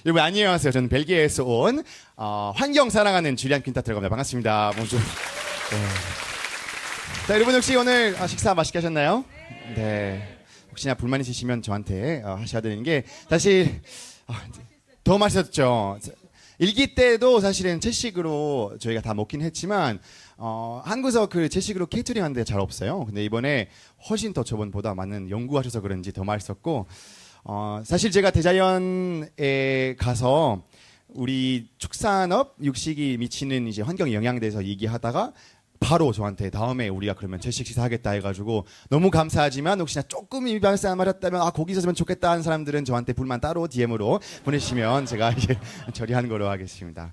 여러분 안녕하세요. 저는 벨기에에서 온 환경 사랑하는 줄리안 퀸타트라고 합니다. 반갑습니다. 먼저. 자, 여러분 혹시 오늘 식사 맛있게 하셨나요? 네. 혹시나 불만 있으시면 저한테 하셔야 되는 게 사실 더 맛있었죠. 일기 때도 사실은 채식으로 저희가 다 먹긴 했지만 한국에서 그 채식으로 케이터링 하는 데 잘 없어요. 근데 이번에 훨씬 더 저번보다 많은 연구하셔서 그런지 더 맛있었고 사실 제가 대자연에 가서 우리 축산업 육식이 미치는 이제 환경 영향에 대해서 얘기하다가 바로 저한테 다음에 우리가 그러면 채식 식사하겠다 해가지고 너무 감사하지만 혹시나 조금 입이 발사 안 맞았다면 거기 있었으면 좋겠다 하는 사람들은 저한테 불만 따로 DM으로 보내시면 제가 이제 처리하는 거로 하겠습니다.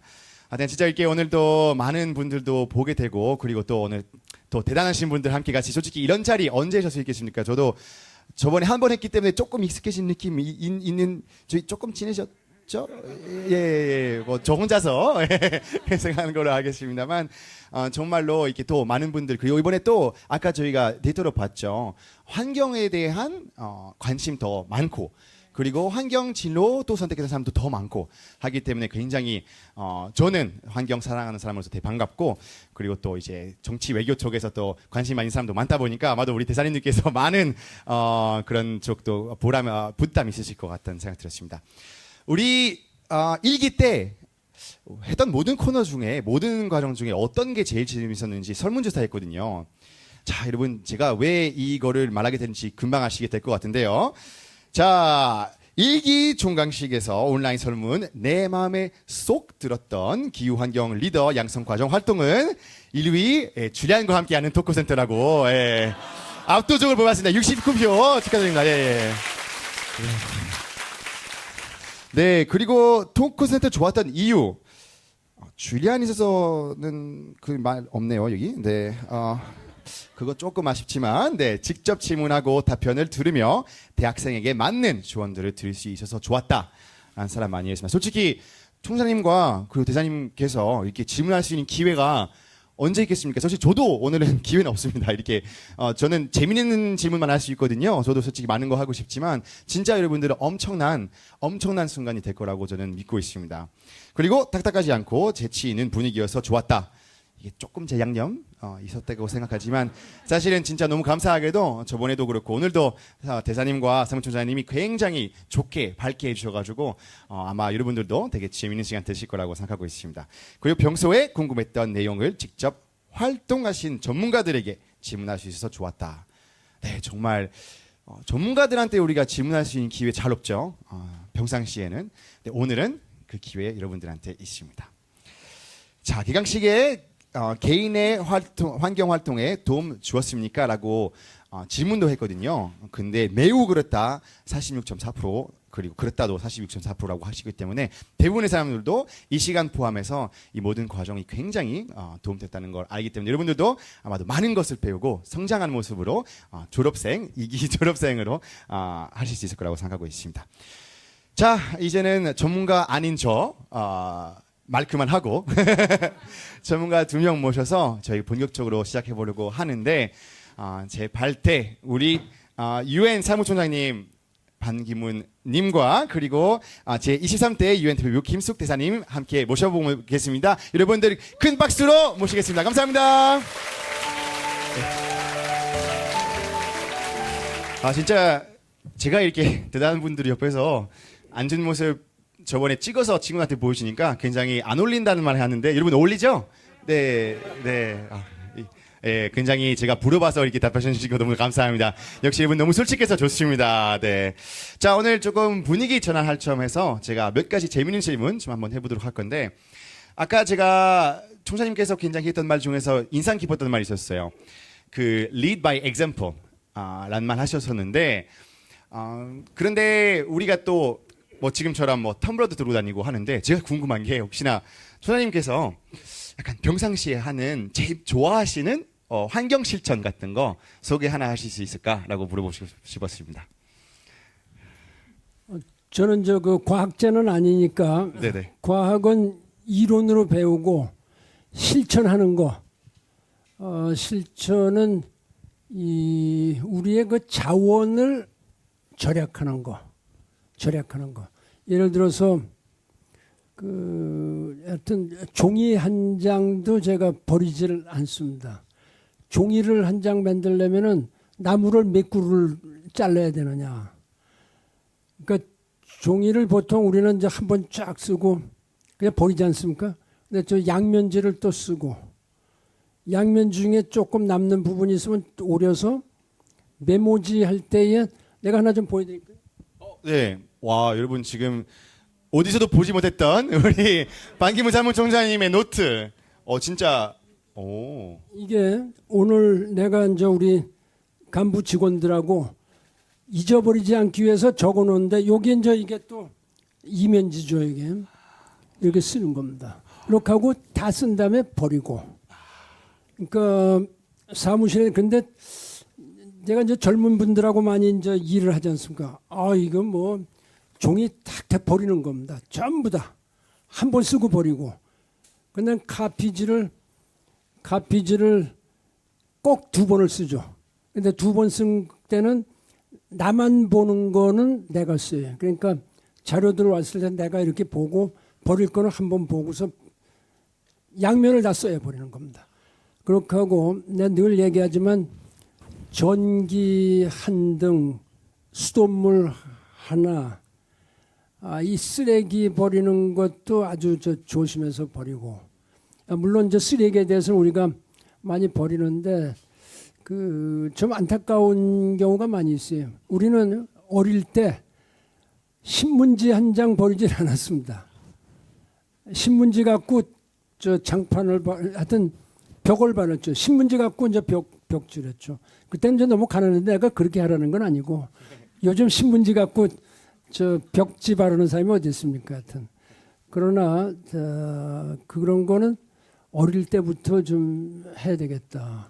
진짜 이렇게 오늘도 많은 분들도 보게 되고 그리고 또 오늘 또 대단하신 분들 함께 같이 솔직히 이런 자리 언제 하실 수 있겠습니까? 저도 저번에 한 번 했기 때문에 조금 익숙해진 느낌이 있는 저희 조금 친해졌죠? 뭐 저 혼자서 생각하는 걸로 하겠습니다만 정말로 이렇게 또 많은 분들 그리고 이번에 또 아까 저희가 데이터로 봤죠. 환경에 대한 관심 더 많고 그리고 환경 진로 또 선택하는 사람도 더 많고 하기 때문에 굉장히 저는 환경 사랑하는 사람으로서 되게 반갑고 그리고 또 이제 정치 외교 쪽에서 또 관심 많은 사람도 많다 보니까 아마도 우리 대사님들께서 많은 그런 쪽도 부담이 있으실 것 같다는 생각 들었습니다. 우리 일기 때 했던 모든 코너 중에 모든 과정 중에 어떤 게 제일 재밌었는지 설문조사 했거든요. 자, 여러분 제가 왜 이거를 말하게 되는지 금방 아시게 될 것 같은데요. 자, 일기 종강식에서 온라인 설문 내 마음에 쏙 들었던 기후환경 리더 양성 과정 활동은 1위 줄리안과 함께하는 토크센터라고 압도적으로 뽑았습니다. 69표 축하드립니다. 네, 그리고 토크센터 좋았던 이유 줄리안 있어서는 그 말 없네요 여기. 네, 그거 조금 아쉽지만 네, 직접 질문하고 답변을 들으며 대학생에게 맞는 조언들을 들을 수 있어서 좋았다 라는 사람 많이 했습니다. 솔직히 총사님과 그리고 대사님께서 이렇게 질문할 수 있는 기회가 언제 있겠습니까? 사실 저도 오늘은 기회는 없습니다. 이렇게 저는 재미있는 질문만 할 수 있거든요. 저도 솔직히 많은 거 하고 싶지만 진짜 여러분들은 엄청난 순간이 될 거라고 저는 믿고 있습니다. 그리고 딱딱하지 않고 재치 있는 분위기여서 좋았다. 이게 조금 제 양념 있었다고 생각하지만 사실은 진짜 너무 감사하게도 저번에도 그렇고 오늘도 대사님과 사무총장님이 굉장히 좋게 밝게 해주셔가지고 아마 여러분들도 되게 재미있는 시간 되실 거라고 생각하고 있습니다. 그리고 평소에 궁금했던 내용을 직접 활동하신 전문가들에게 질문할 수 있어서 좋았다. 네, 정말 전문가들한테 우리가 질문할 수 있는 기회 잘 없죠. 평상시에는. 네, 오늘은 그 기회 여러분들한테 있습니다. 자, 기강식에 개인의 환경 활동에 도움 주었습니까? 라고 질문도 했거든요. 근데 매우 그렇다 46.4% 그리고 그렇다도 46.4%라고 하시기 때문에 대부분의 사람들도 이 시간 포함해서 이 모든 과정이 굉장히 도움됐다는 걸 알기 때문에 여러분들도 아마도 많은 것을 배우고 성장하는 모습으로 이기 졸업생으로 하실 수 있을 거라고 생각하고 있습니다. 자, 이제는 전문가 아닌 저 말 그만하고 전문가 2명 모셔서 저희 본격적으로 시작해 보려고 하는데 제 발대 우리 UN 사무총장님 반기문 님과 그리고 제 23대 UN 대표 김숙 대사님 함께 모셔보겠습니다. 여러분들 큰 박수로 모시겠습니다. 감사합니다. 진짜 제가 이렇게 대단한 분들이 옆에서 앉은 모습 저번에 찍어서 친구한테 보여주니까 굉장히 안 어울린다는 말을 하는데 여러분 어울리죠? 네. 굉장히 제가 물어봐서 이렇게 답변해 주시고 너무 감사합니다. 역시 여러분 너무 솔직해서 좋습니다. 네. 자, 오늘 조금 분위기 전환할 점에서 제가 몇 가지 재밌는 질문 좀 한번 해보도록 할 건데 아까 제가 총사님께서 굉장히 했던 말 중에서 인상 깊었던 말이 있었어요. 그 lead by example 라는 말 하셨었는데 그런데 우리가 또 뭐 지금처럼 뭐 텀블러도 들고 다니고 하는데 제가 궁금한 게 혹시나 총사님께서 약간 평상시에 하는 제일 좋아하시는 환경 실천 같은 거 소개 하나 하실 수 있을까라고 물어보고 싶었습니다. 저는 그 과학자는 아니니까 네네. 과학은 이론으로 배우고 실천하는 거. 실천은 우리의 그 자원을 절약하는 거. 예를 들어서 하여튼 종이 한 장도 제가 버리질 않습니다. 종이를 한 장 만들려면은 나무를 몇 그루를 잘라야 되느냐. 그러니까 종이를 보통 우리는 이제 한 번 쫙 쓰고 그냥 버리지 않습니까? 근데 저 양면지를 또 쓰고 양면 중에 조금 남는 부분이 있으면 오려서 메모지 할 때에 내가 하나 좀 보여드릴까요? 네. 와, 여러분 지금 어디서도 보지 못했던 우리 반기문 사무총장님의 노트. 진짜 오. 이게 오늘 내가 이제 우리 간부 직원들하고 잊어버리지 않기 위해서 적어 놓은데 여기 이제 이게 또 이면지죠, 이게. 이렇게 쓰는 겁니다. 이렇게 하고 다 쓴 다음에 버리고. 그러니까 사무실에 근데 제가 이제 젊은 분들하고 많이 이제 일을 하지 않습니까? 이건 뭐 종이 탁탁 버리는 겁니다. 전부 다 한 번 쓰고 버리고. 근데 카피지를 꼭 두 번을 쓰죠. 근데 두 번 쓴 때는 나만 보는 거는 내가 써요. 그러니까 자료들 왔을 때 내가 이렇게 보고 버릴 거는 한 번 보고서 양면을 다 써야 버리는 겁니다. 그렇게 하고 내가 늘 얘기하지만 전기 한 등, 수돗물 하나, 이 쓰레기 버리는 것도 아주 조심해서 버리고. 물론 이제 쓰레기에 대해서는 우리가 많이 버리는데 좀 안타까운 경우가 많이 있어요. 우리는 어릴 때 신문지 한 장 버리질 않았습니다. 신문지 갖고 저 장판을 하여튼 벽을 발랐죠. 신문지 갖고 이제 벽질했죠. 그때는 이제 너무 가난한데 내가 그렇게 하라는 건 아니고 요즘 신문지 갖고 저 벽지 바르는 사람이 어디 있습니까? 하여튼 그러나 그런 거는 어릴 때부터 좀 해야 되겠다.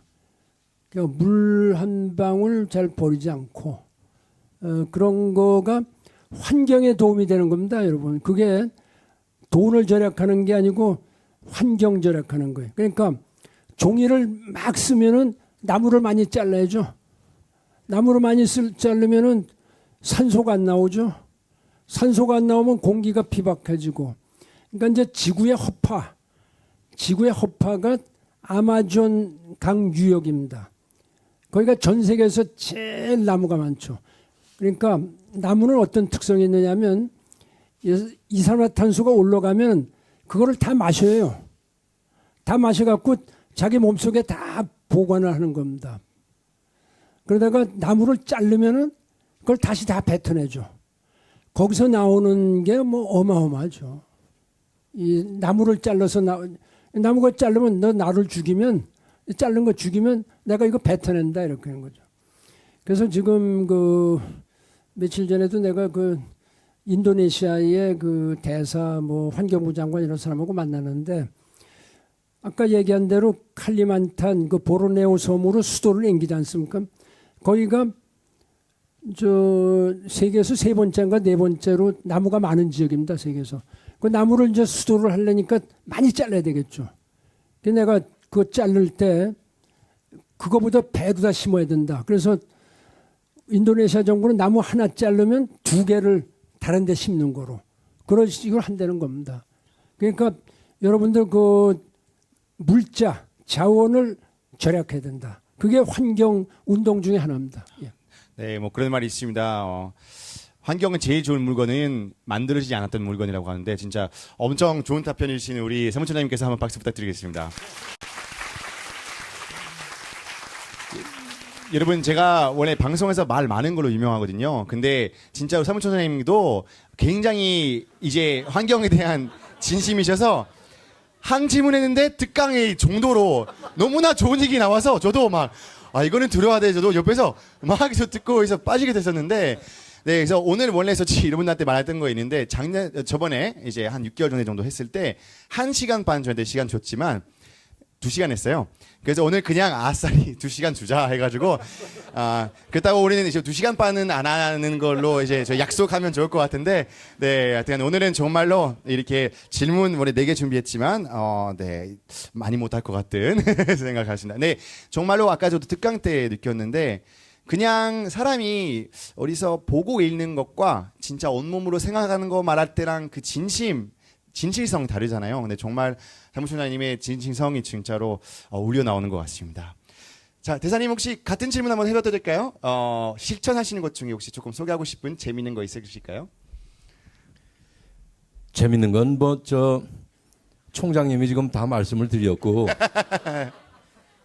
그러니까 물 한 방울 잘 버리지 않고 그런 거가 환경에 도움이 되는 겁니다, 여러분. 그게 돈을 절약하는 게 아니고 환경 절약하는 거예요. 그러니까 종이를 막 쓰면은 나무를 많이 잘라야죠. 나무를 많이 자르면은 산소가 안 나오죠. 산소가 안 나오면 공기가 피박해지고. 그러니까 이제 지구의 허파가 아마존 강 유역입니다. 거기가 전 세계에서 제일 나무가 많죠. 그러니까 나무는 어떤 특성이 있느냐면 이산화탄소가 올라가면 그거를 다 마셔요. 다 마셔갖고 자기 몸속에 다 보관을 하는 겁니다. 그러다가 나무를 자르면은 그걸 다시 다 뱉어내죠. 거기서 나오는 게 뭐 어마어마하죠. 이 나무를 잘라서 나무가 자르면 너 나를 죽이면 자른 거 죽이면 내가 이거 뱉어낸다 이렇게 하는 거죠. 그래서 지금 며칠 전에도 내가 인도네시아의 대사 환경부 장관 이런 사람하고 만나는데 아까 얘기한 대로 칼리만탄 보르네오 섬으로 수도를 옮기지 않습니까? 거기가 세계에서 세 번째인가 네 번째로 나무가 많은 지역입니다. 세계에서. 그 나무를 이제 수도를 하려니까 많이 잘라야 되겠죠. 그래서 내가 그거 자를 때 그거보다 배도 다 심어야 된다. 그래서 인도네시아 정부는 나무 하나 자르면 두 개를 다른 데 심는 거로 그런 식으로 한다는 겁니다. 그러니까 여러분들 물자, 자원을 절약해야 된다. 그게 환경 운동 중에 하나입니다. 예. 네, 뭐 그런 말이 있습니다. 환경은 제일 좋은 물건은 만들어지지 않았던 물건이라고 하는데 진짜 엄청 좋은 답변을 주시는 우리 사무총장님께서 한번 박수 부탁드리겠습니다. 여러분 제가 원래 방송에서 말 많은 걸로 유명하거든요. 근데 진짜로 사무총장님도 굉장히 이제 환경에 대한 진심이셔서 한 질문했는데 특강의 정도로 너무나 좋은 얘기 나와서 저도 막 이거는 들어야 돼. 저도 옆에서 막 계속 듣고 해서 빠지게 됐었는데 네, 그래서 오늘 원래 솔직히 여러분한테 말했던 거 있는데 저번에 이제 한 6개월 전에 정도 했을 때 1시간 반 저한테 시간 줬지만 2시간 했어요. 그래서 오늘 그냥 아싸리 2시간 주자 해가지고 그렇다고 우리는 이제 2시간 반은 안 하는 걸로 이제 저 약속하면 좋을 것 같은데 네, 하여튼 오늘은 정말로 이렇게 질문 원래 4개 준비했지만 네 많이 못할 것 같은 생각하신다. 네, 정말로 아까 저도 특강 때 느꼈는데 그냥 사람이 어디서 보고 읽는 것과 진짜 온몸으로 생각하는 거 말할 때랑 그 진심 진실성 다르잖아요. 근데 정말 사무총장님의 진실성이 진짜로 울려 나오는 것 같습니다. 자, 대사님 혹시 같은 질문 한번 해봐도 될까요? 실천하시는 것 중에 혹시 조금 소개하고 싶은 재미있는 거 있으실까요? 재밌는 건 뭐 저 총장님이 지금 다 말씀을 드렸고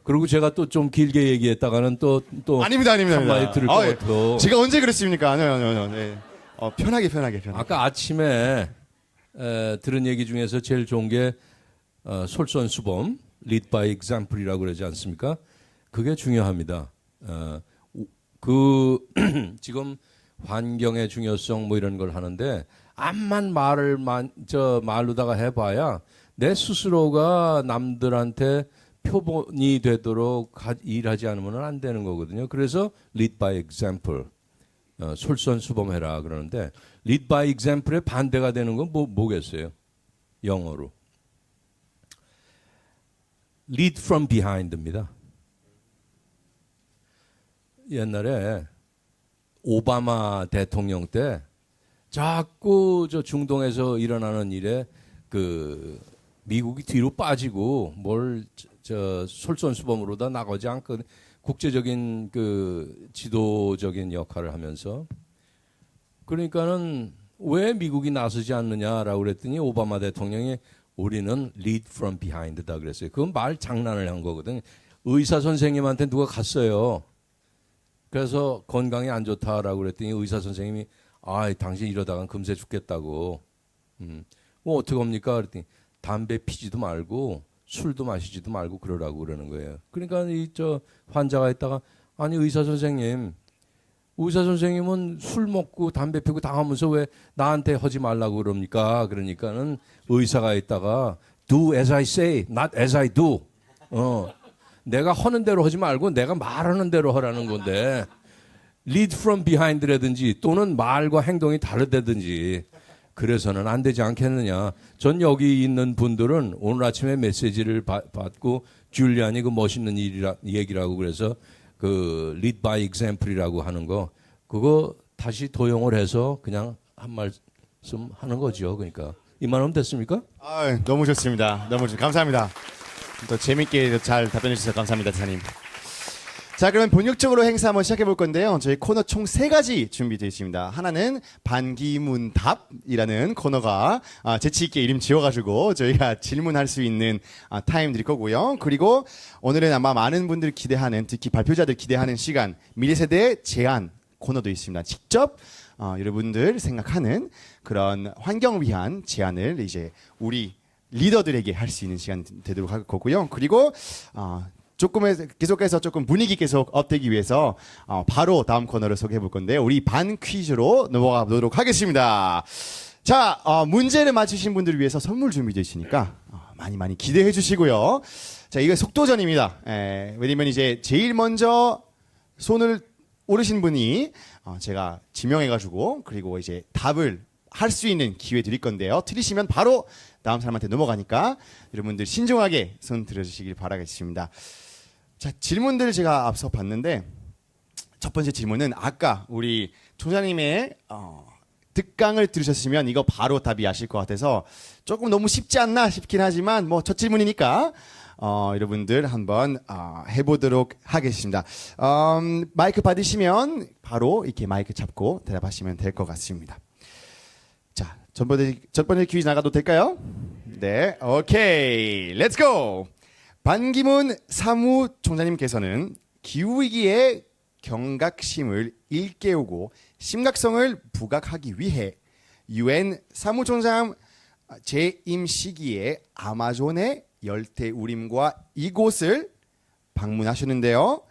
그리고 제가 또 좀 길게 얘기했다가는 또 아닙니다. 한마디 들을 것 예. 같아요. 제가 언제 그랬습니까? 아니요. 네. 편하게. 아까 아침에 들은 얘기 중에서 제일 좋은 게 솔선수범, lead by example이라고 그러지 않습니까? 그게 중요합니다. 그 지금 환경의 중요성 뭐 이런 걸 하는데 암만 말로다가 해봐야 내 스스로가 남들한테 표본이 되도록 일하지 않으면 안 되는 거거든요. 그래서 lead by example, 솔선수범해라 그러는데 lead by example의 반대가 되는 건 뭐겠어요? 영어로 lead from behind입니다. 옛날에 오바마 대통령 때 자꾸 저 중동에서 일어나는 일에 그 미국이 뒤로 빠지고 뭘 저 솔선수범으로다 나가지 않고 국제적인 그 지도적인 역할을 하면서 그러니까는 왜 미국이 나서지 않느냐라고 그랬더니 오바마 대통령이 우리는 lead from behind다 그랬어요. 그건 말 장난을 한 거거든요. 의사 선생님한테 누가 갔어요. 그래서 건강이 안 좋다라고 그랬더니 의사 선생님이 당신 이러다간 금세 죽겠다고. 뭐 어떻게 합니까? 그랬더니 담배 피지도 말고 술도 마시지도 말고 그러라고 그러는 거예요. 그러니까 저 환자가 있다가 아니 의사 선생님은 술 먹고 담배 피고 당하면서 왜 나한테 하지 말라고 그럽니까? 그러니까는 의사가 있다가 do as I say, not as I do. 내가 하는 대로 하지 말고 내가 말하는 대로 하라는 건데 lead from behind라든지 또는 말과 행동이 다르다든지 그래서는 안 되지 않겠느냐. 전 여기 있는 분들은 오늘 아침에 메시지를 받고 줄리안이 그 멋있는 얘기라고 그래서 그 lead by example이라고 하는 거 그거 다시 도용을 해서 그냥 한 말씀 하는 거죠. 그러니까 이만하면 됐습니까? 너무 좋습니다. 감사합니다. 또 재밌게 잘 답변해 주셔서 감사합니다, 대사님. 자, 그러면 본격적으로 행사 한번 시작해 볼 건데요. 저희 코너 총 3가지 준비되어 있습니다. 하나는 반기문 답이라는 코너가 재치 있게 이름 지어가지고 저희가 질문할 수 있는 타임 드릴 거고요. 그리고 오늘은 아마 많은 분들 기대하는, 특히 발표자들 기대하는 시간, 미래세대의 제안 코너도 있습니다. 직접 여러분들 생각하는 그런 환경을 위한 제안을 이제 우리 리더들에게 할 수 있는 시간 되도록 할 거고요. 그리고 계속해서 조금 분위기 계속 업되기 위해서 바로 다음 코너를 소개해 볼 건데 우리 반 퀴즈로 넘어가 보도록 하겠습니다. 자, 문제를 맞추신 분들을 위해서 선물 준비되어 있으니까 많이 기대해 주시고요. 자, 이거 속도전입니다. 왜냐면 이제 제일 먼저 손을 오르신 분이 제가 지명해가지고 그리고 이제 답을 할 수 있는 기회 드릴 건데요. 틀리시면 바로 다음 사람한테 넘어가니까 여러분들 신중하게 손 들어주시길 바라겠습니다. 자, 질문들 제가 앞서 봤는데 첫 번째 질문은 아까 우리 총장님의 득강을 들으셨으면 이거 바로 답이 아실 것 같아서 조금 너무 쉽지 않나 싶긴 하지만 뭐 첫 질문이니까 여러분들 한번 해보도록 하겠습니다. 마이크 받으시면 바로 이렇게 마이크 잡고 대답하시면 될 것 같습니다. 자, 첫 번째 퀴즈 나가도 될까요? 네, 오케이, 렛츠 고! 반기문 사무총장님께서는 기후위기의 경각심을 일깨우고 심각성을 부각하기 위해 UN 사무총장 재임 시기에 아마존의 열대우림과 이곳을 방문하셨는데요.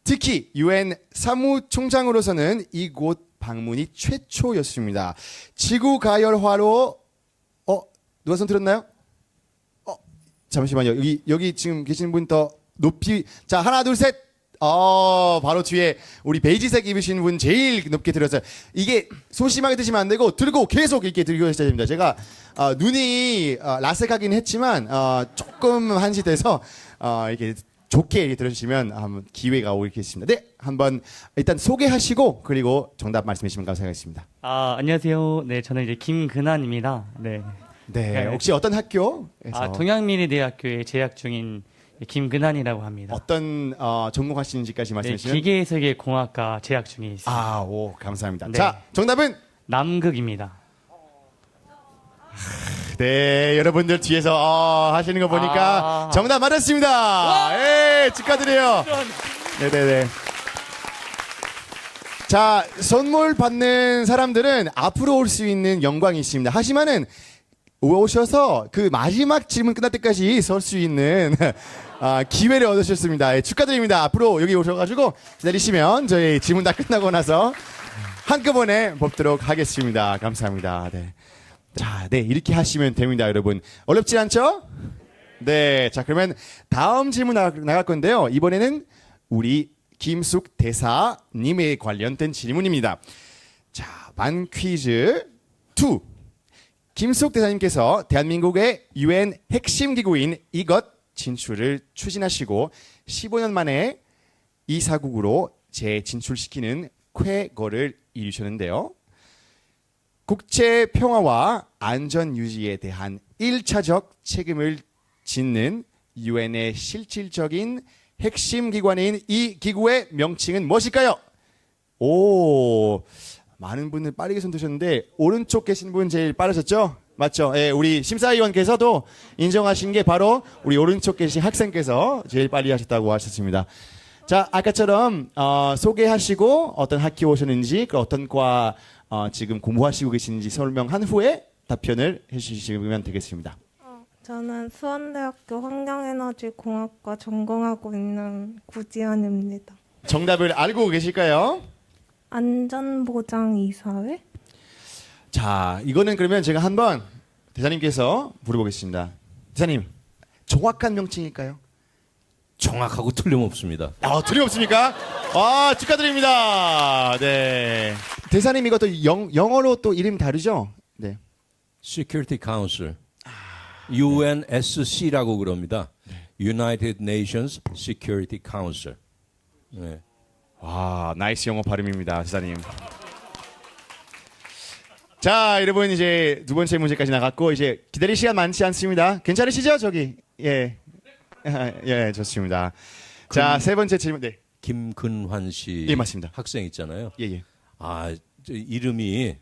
특히 UN 사무총장으로서는 이곳 방문이 최초였습니다. 지구 가열화로 누가 손 들었나요? 잠시만요. 여기 지금 계신 분 더 높이 자 하나 둘 셋. 바로 뒤에 우리 베이지색 입으신 분 제일 높게 들었어요. 이게 소심하게 드시면 안 되고 들고 계속 이렇게 들고 계셔야 됩니다. 제가 눈이 라섹하긴 했지만 조금 한시 돼서 이렇게 좋게 이렇게 들어주시면 기회가 오겠습니다. 네, 한번 일단 소개하시고 그리고 정답 말씀해 주시면 감사하겠습니다. 안녕하세요. 네, 저는 이제 김근환입니다. 네. 네, 혹시 어떤 학교에서 동양미래대학교에 재학 중인 김근한이라고 합니다. 어떤 전공하시는지까지 말씀해 네, 주시면. 기계세계공학과 재학 중에 있습니다. 아, 오, 감사합니다. 네. 자, 정답은 남극입니다. 네, 여러분들 뒤에서 하시는 거 보니까 정답 맞았습니다. 예, 축하드려요. 네네네. 자, 선물 받는 사람들은 앞으로 올 수 있는 영광이 있습니다. 하지만은 오셔서 그 마지막 질문 끝날 때까지 설 수 있는 기회를 얻으셨습니다. 예, 축하드립니다. 앞으로 여기 오셔가지고 기다리시면 저희 질문 다 끝나고 나서 한꺼번에 뽑도록 하겠습니다. 감사합니다. 네. 자, 네, 이렇게 하시면 됩니다, 여러분. 어렵지 않죠? 네, 자, 그러면 다음 질문 나갈 건데요. 이번에는 우리 김숙 대사님에 관련된 질문입니다. 자, 만 퀴즈 2. 김숙 대사님께서 대한민국의 UN 핵심 기구인 이것 진출을 추진하시고 15년 만에 이사국으로 재진출시키는 쾌거를 이루셨는데요. 국제 평화와 안전 유지에 대한 1차적 책임을 짓는 UN의 실질적인 핵심 기관인 이 기구의 명칭은 무엇일까요? 오, 많은 분들 빠르게 손 드셨는데 오른쪽 계신 분 제일 빠르셨죠? 맞죠? 예, 우리 심사위원께서도 인정하신 게 바로 우리 오른쪽 계신 학생께서 제일 빨리 하셨다고 하셨습니다. 자, 아까처럼 소개하시고 어떤 학교 오셨는지, 그 어떤 과 지금 공부하시고 계시는지 설명한 후에 답변을 해주시면 되겠습니다. 저는 수원대학교 환경에너지공학과 전공하고 있는 구지연입니다. 정답을 알고 계실까요? 안전보장이사회? 자, 이거는 그러면 제가 한번 대사님께서 물어보겠습니다. 대사님, 정확한 명칭일까요? 정확하고 틀림없습니다. 틀림없습니까? 축하드립니다. 네. 대사님 이것도 영어로 또 이름 다르죠? 네. Security Council, UNSC라고 그럽니다. United Nations Security Council. 네. 와, 나이스 영어 발음입니다, 대사님. 자, 여러분 이제 두 번째 문제까지 나갔고 이제 기다릴 시간 많지 않습니다. 괜찮으시죠? 저기. 예. 예, 좋습니다. 자, 세 번째 질문. 네. 김근환 씨 예, 맞습니다. 학생 있잖아요. 예, 예. 저 이름이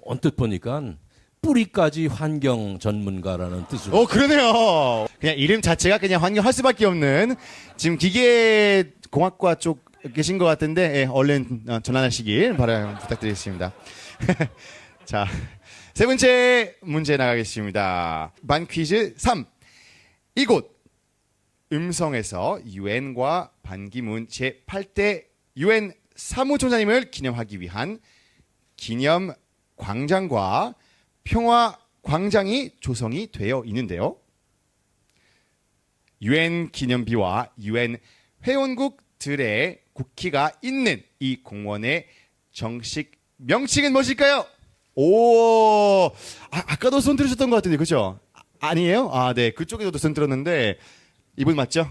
언뜻 보니까 뿌리까지 환경 전문가라는 뜻으로. 그러네요. 그냥 이름 자체가 그냥 환경할 수밖에 없는 지금 기계공학과 쪽 계신 것 같은데 예, 얼른 전환하시길 부탁드리겠습니다. 자, 세 번째 문제 나가겠습니다. 만 퀴즈 3. 이곳 음성에서 유엔과 반기문 제8대 유엔 사무총장님을 기념하기 위한 기념 광장과 평화 광장이 조성이 되어 있는데요. 유엔 기념비와 유엔 회원국들의 국기가 있는 이 공원의 정식 명칭은 무엇일까요? 아까도 손 들으셨던 것 같은데 그죠? 아니에요? 네, 그쪽에서도 손 들었는데 이분 맞죠?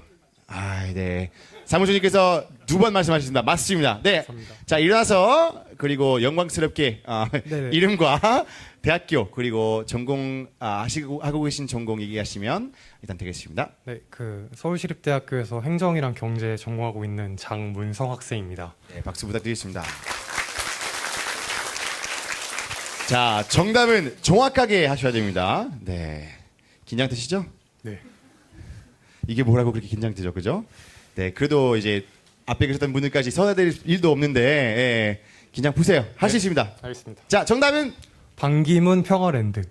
네. 사무총장님께서 두 번 말씀하셨습니다. 맞습니다. 네. 감사합니다. 자, 일어나서 그리고 영광스럽게 네네. 이름과 대학교 그리고 전공 하고 계신 전공 얘기하시면 일단 되겠습니다. 네, 서울시립대학교에서 행정이랑 경제 전공하고 있는 장문성 학생입니다. 네, 박수 부탁드리겠습니다. 자, 정답은 정확하게 하셔야 됩니다. 네. 긴장되시죠? 네. 이게 뭐라고 그렇게 긴장되죠, 그죠? 네, 그래도 이제 앞에 계셨던 분들까지 서야 될 일도 없는데 예, 긴장 푸세요. 할 수 있습니다. 알겠습니다. 자, 정답은 반기문 평화랜드.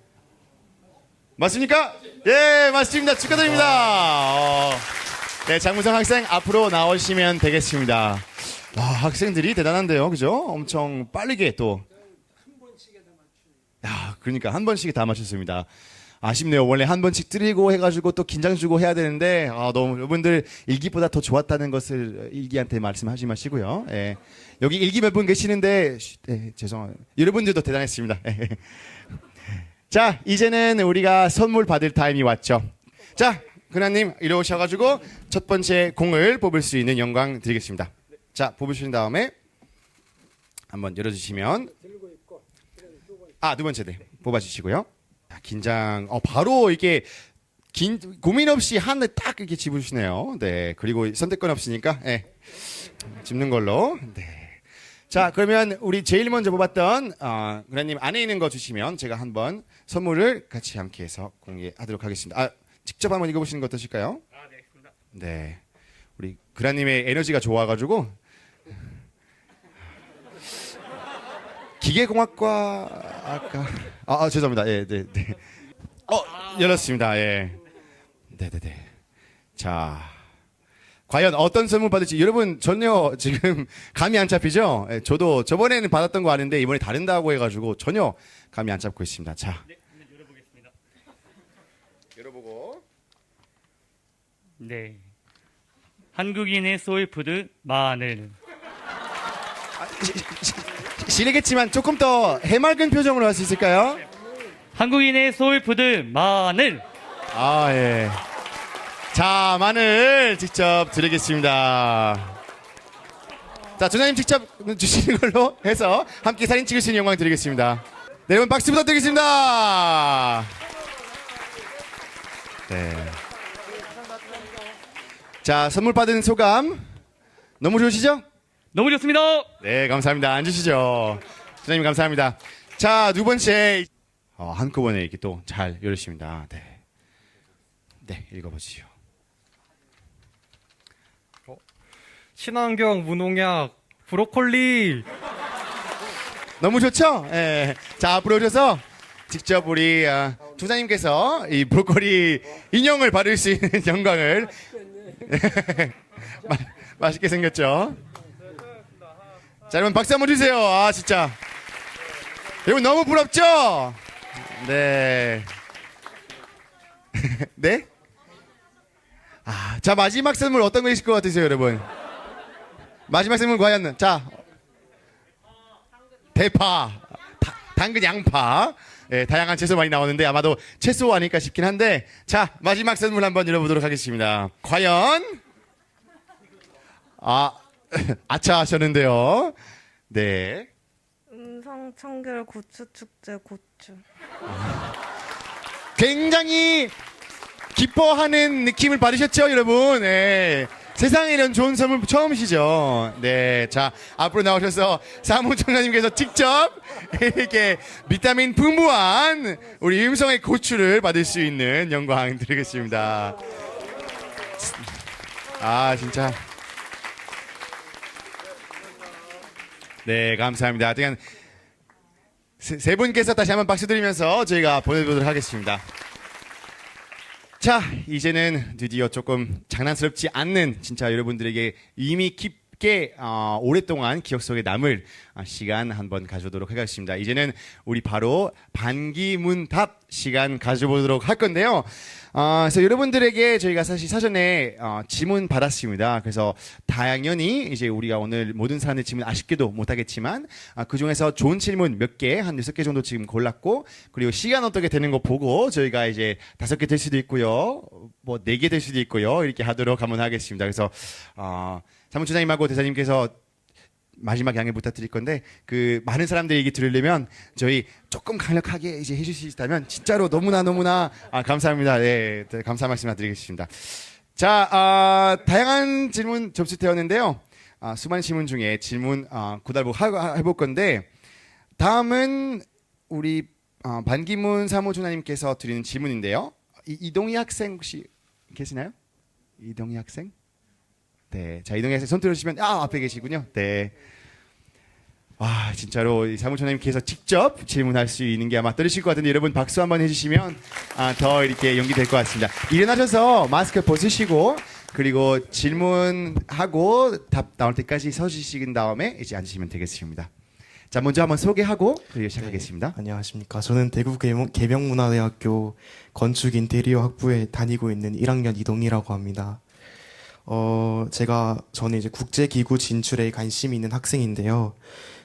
맞습니까? 예, 맞습니다. 축하드립니다. 네, 장문성 학생 앞으로 나오시면 되겠습니다. 와, 학생들이 대단한데요, 그죠? 엄청 빠르게 또. 그러니까 한 번씩 다 맞췄습니다. 아쉽네요. 원래 한 번씩 드리고 해가지고 또 긴장 주고 해야 되는데 너무 여러분들 일기보다 더 좋았다는 것을 일기한테 말씀하지 마시고요. 예. 여기 일기 몇 분 계시는데 죄송해요. 여러분들도 대단했습니다. 자, 이제는 우리가 선물 받을 타임이 왔죠. 자, 근하님 이리 오셔가지고 첫 번째 공을 뽑을 수 있는 영광 드리겠습니다. 자, 뽑으신 다음에 한번 열어주시면 두 번째 네, 뽑아주시고요. 긴장. 바로 이렇게 고민 없이 하늘 딱 이렇게 집으시네요. 네. 그리고 선택권 없으니까 집는 걸로. 네. 자, 그러면 우리 제일 먼저 뽑았던 그라님 안에 있는 거 주시면 제가 한번 선물을 같이 함께 해서 공개하도록 하겠습니다. 직접 한번 읽어보시는 거 어떠실까요? 네, 알겠습니다. 네. 우리 그라님의 에너지가 좋아가지고 기계공학과 아까 죄송합니다. 예, 네, 네. 열렸습니다. 예. 네, 네, 네. 자, 과연 어떤 선물 받을지 여러분 전혀 지금 감이 안 잡히죠? 예, 저도 저번에는 받았던 거 아는데 이번에 다른다고 해가지고 전혀 감이 안 잡고 있습니다. 자, 네, 한번 열어보겠습니다. 열어보고. 네. 한국인의 소울푸드 마늘. 실례겠지만 조금 더 해맑은 표정으로 할 수 있을까요? 한국인의 소울푸드 마늘. 예. 자, 마늘 직접 드리겠습니다. 자, 조장님 직접 주시는 걸로 해서 함께 사진 찍을 수 있는 영광 드리겠습니다. 네, 여러분 박수 부탁드리겠습니다. 네. 자, 선물 받은 소감 너무 좋으시죠? 너무 좋습니다. 네, 감사합니다. 앉으시죠. 조장님 감사합니다. 자, 두 번째 한꺼번에 이렇게 또 잘 열으십니다. 네. 네, 읽어보시죠. 친환경 무농약 브로콜리. 너무 좋죠? 예. 자, 앞으로 오셔서 직접 우리 조장님께서 이 브로콜리 인형을 받을 수 있는 영광을 맛있게 생겼죠? 자, 여러분 박수 한번 주세요. 진짜. 여러분 너무 부럽죠? 네. 네? 자, 마지막 선물 어떤 거 있을 것 같으세요, 여러분? 마지막 선물 과연, 자. 대파, 당근, 양파. 예, 다양한 채소 많이 나오는데 아마도 채소 아닐까 싶긴 한데, 자, 마지막 선물 한번 열어보도록 하겠습니다. 과연? 아차 하셨는데요. 네. 음성 청결 고추 축제 고추. 굉장히 기뻐하는 느낌을 받으셨죠, 여러분? 네. 세상에 이런 좋은 선물 처음이시죠? 네. 자, 앞으로 나오셔서 사무총장님께서 직접 이렇게 비타민 풍부한 우리 음성의 고추를 받을 수 있는 영광 드리겠습니다. 진짜. 네, 감사합니다. 하여튼 세 분께서 다시 한번 박수 드리면서 저희가 보내드리도록 하겠습니다. 자, 이제는 드디어 조금 장난스럽지 않는 진짜 여러분들에게 이미 깊게 오랫동안 기억 속에 남을 시간 한번 가져보도록 하겠습니다. 이제는 우리 바로 반기문답 시간 가져보도록 할 건데요. 그래서 여러분들에게 저희가 사실 사전에 질문 받았습니다. 그래서 당연히 이제 우리가 오늘 모든 사람의 질문 아쉽게도 못하겠지만 그 중에서 좋은 질문 몇 개, 한 6개 정도 지금 골랐고, 그리고 시간 어떻게 되는 거 보고 저희가 이제 5개 될 수도 있고요, 뭐 4개 될 수도 있고요, 이렇게 하도록 한번 하겠습니다. 그래서 사무총장님하고 대사님께서 마지막 양해 부탁드릴 건데, 그 많은 사람들이 얘기 들으려면 저희 조금 강력하게 이제 해줄 수 있다면 진짜로 너무나 감사합니다. 네, 감사 말씀 드리겠습니다. 자, 다양한 질문 접수되었는데요. 수많은 질문 중에 질문 고달고 해볼 건데, 다음은 우리 반기문 사무총장님께서 드리는 질문인데요. 이동희 학생 혹시 계시나요? 이동희 학생? 네, 자, 이동희 학생 손 들어주시면 앞에 계시군요. 네. 와, 진짜로 이 사무총장님께서 직접 질문할 수 있는 게 아마 떨리실 것 같은데, 여러분 박수 한번 해주시면 더 이렇게 용기 될 것 같습니다. 일어나셔서 마스크 벗으시고, 그리고 질문하고 답 나올 때까지 서주신 다음에 이제 앉으시면 되겠습니다. 자, 먼저 한번 소개하고 그리고 시작하겠습니다. 네, 안녕하십니까. 저는 대구 계명문화대학교 건축 인테리어 학부에 다니고 있는 1학년 이동희라고 합니다. 저는 이제 국제기구 진출에 관심이 있는 학생인데요.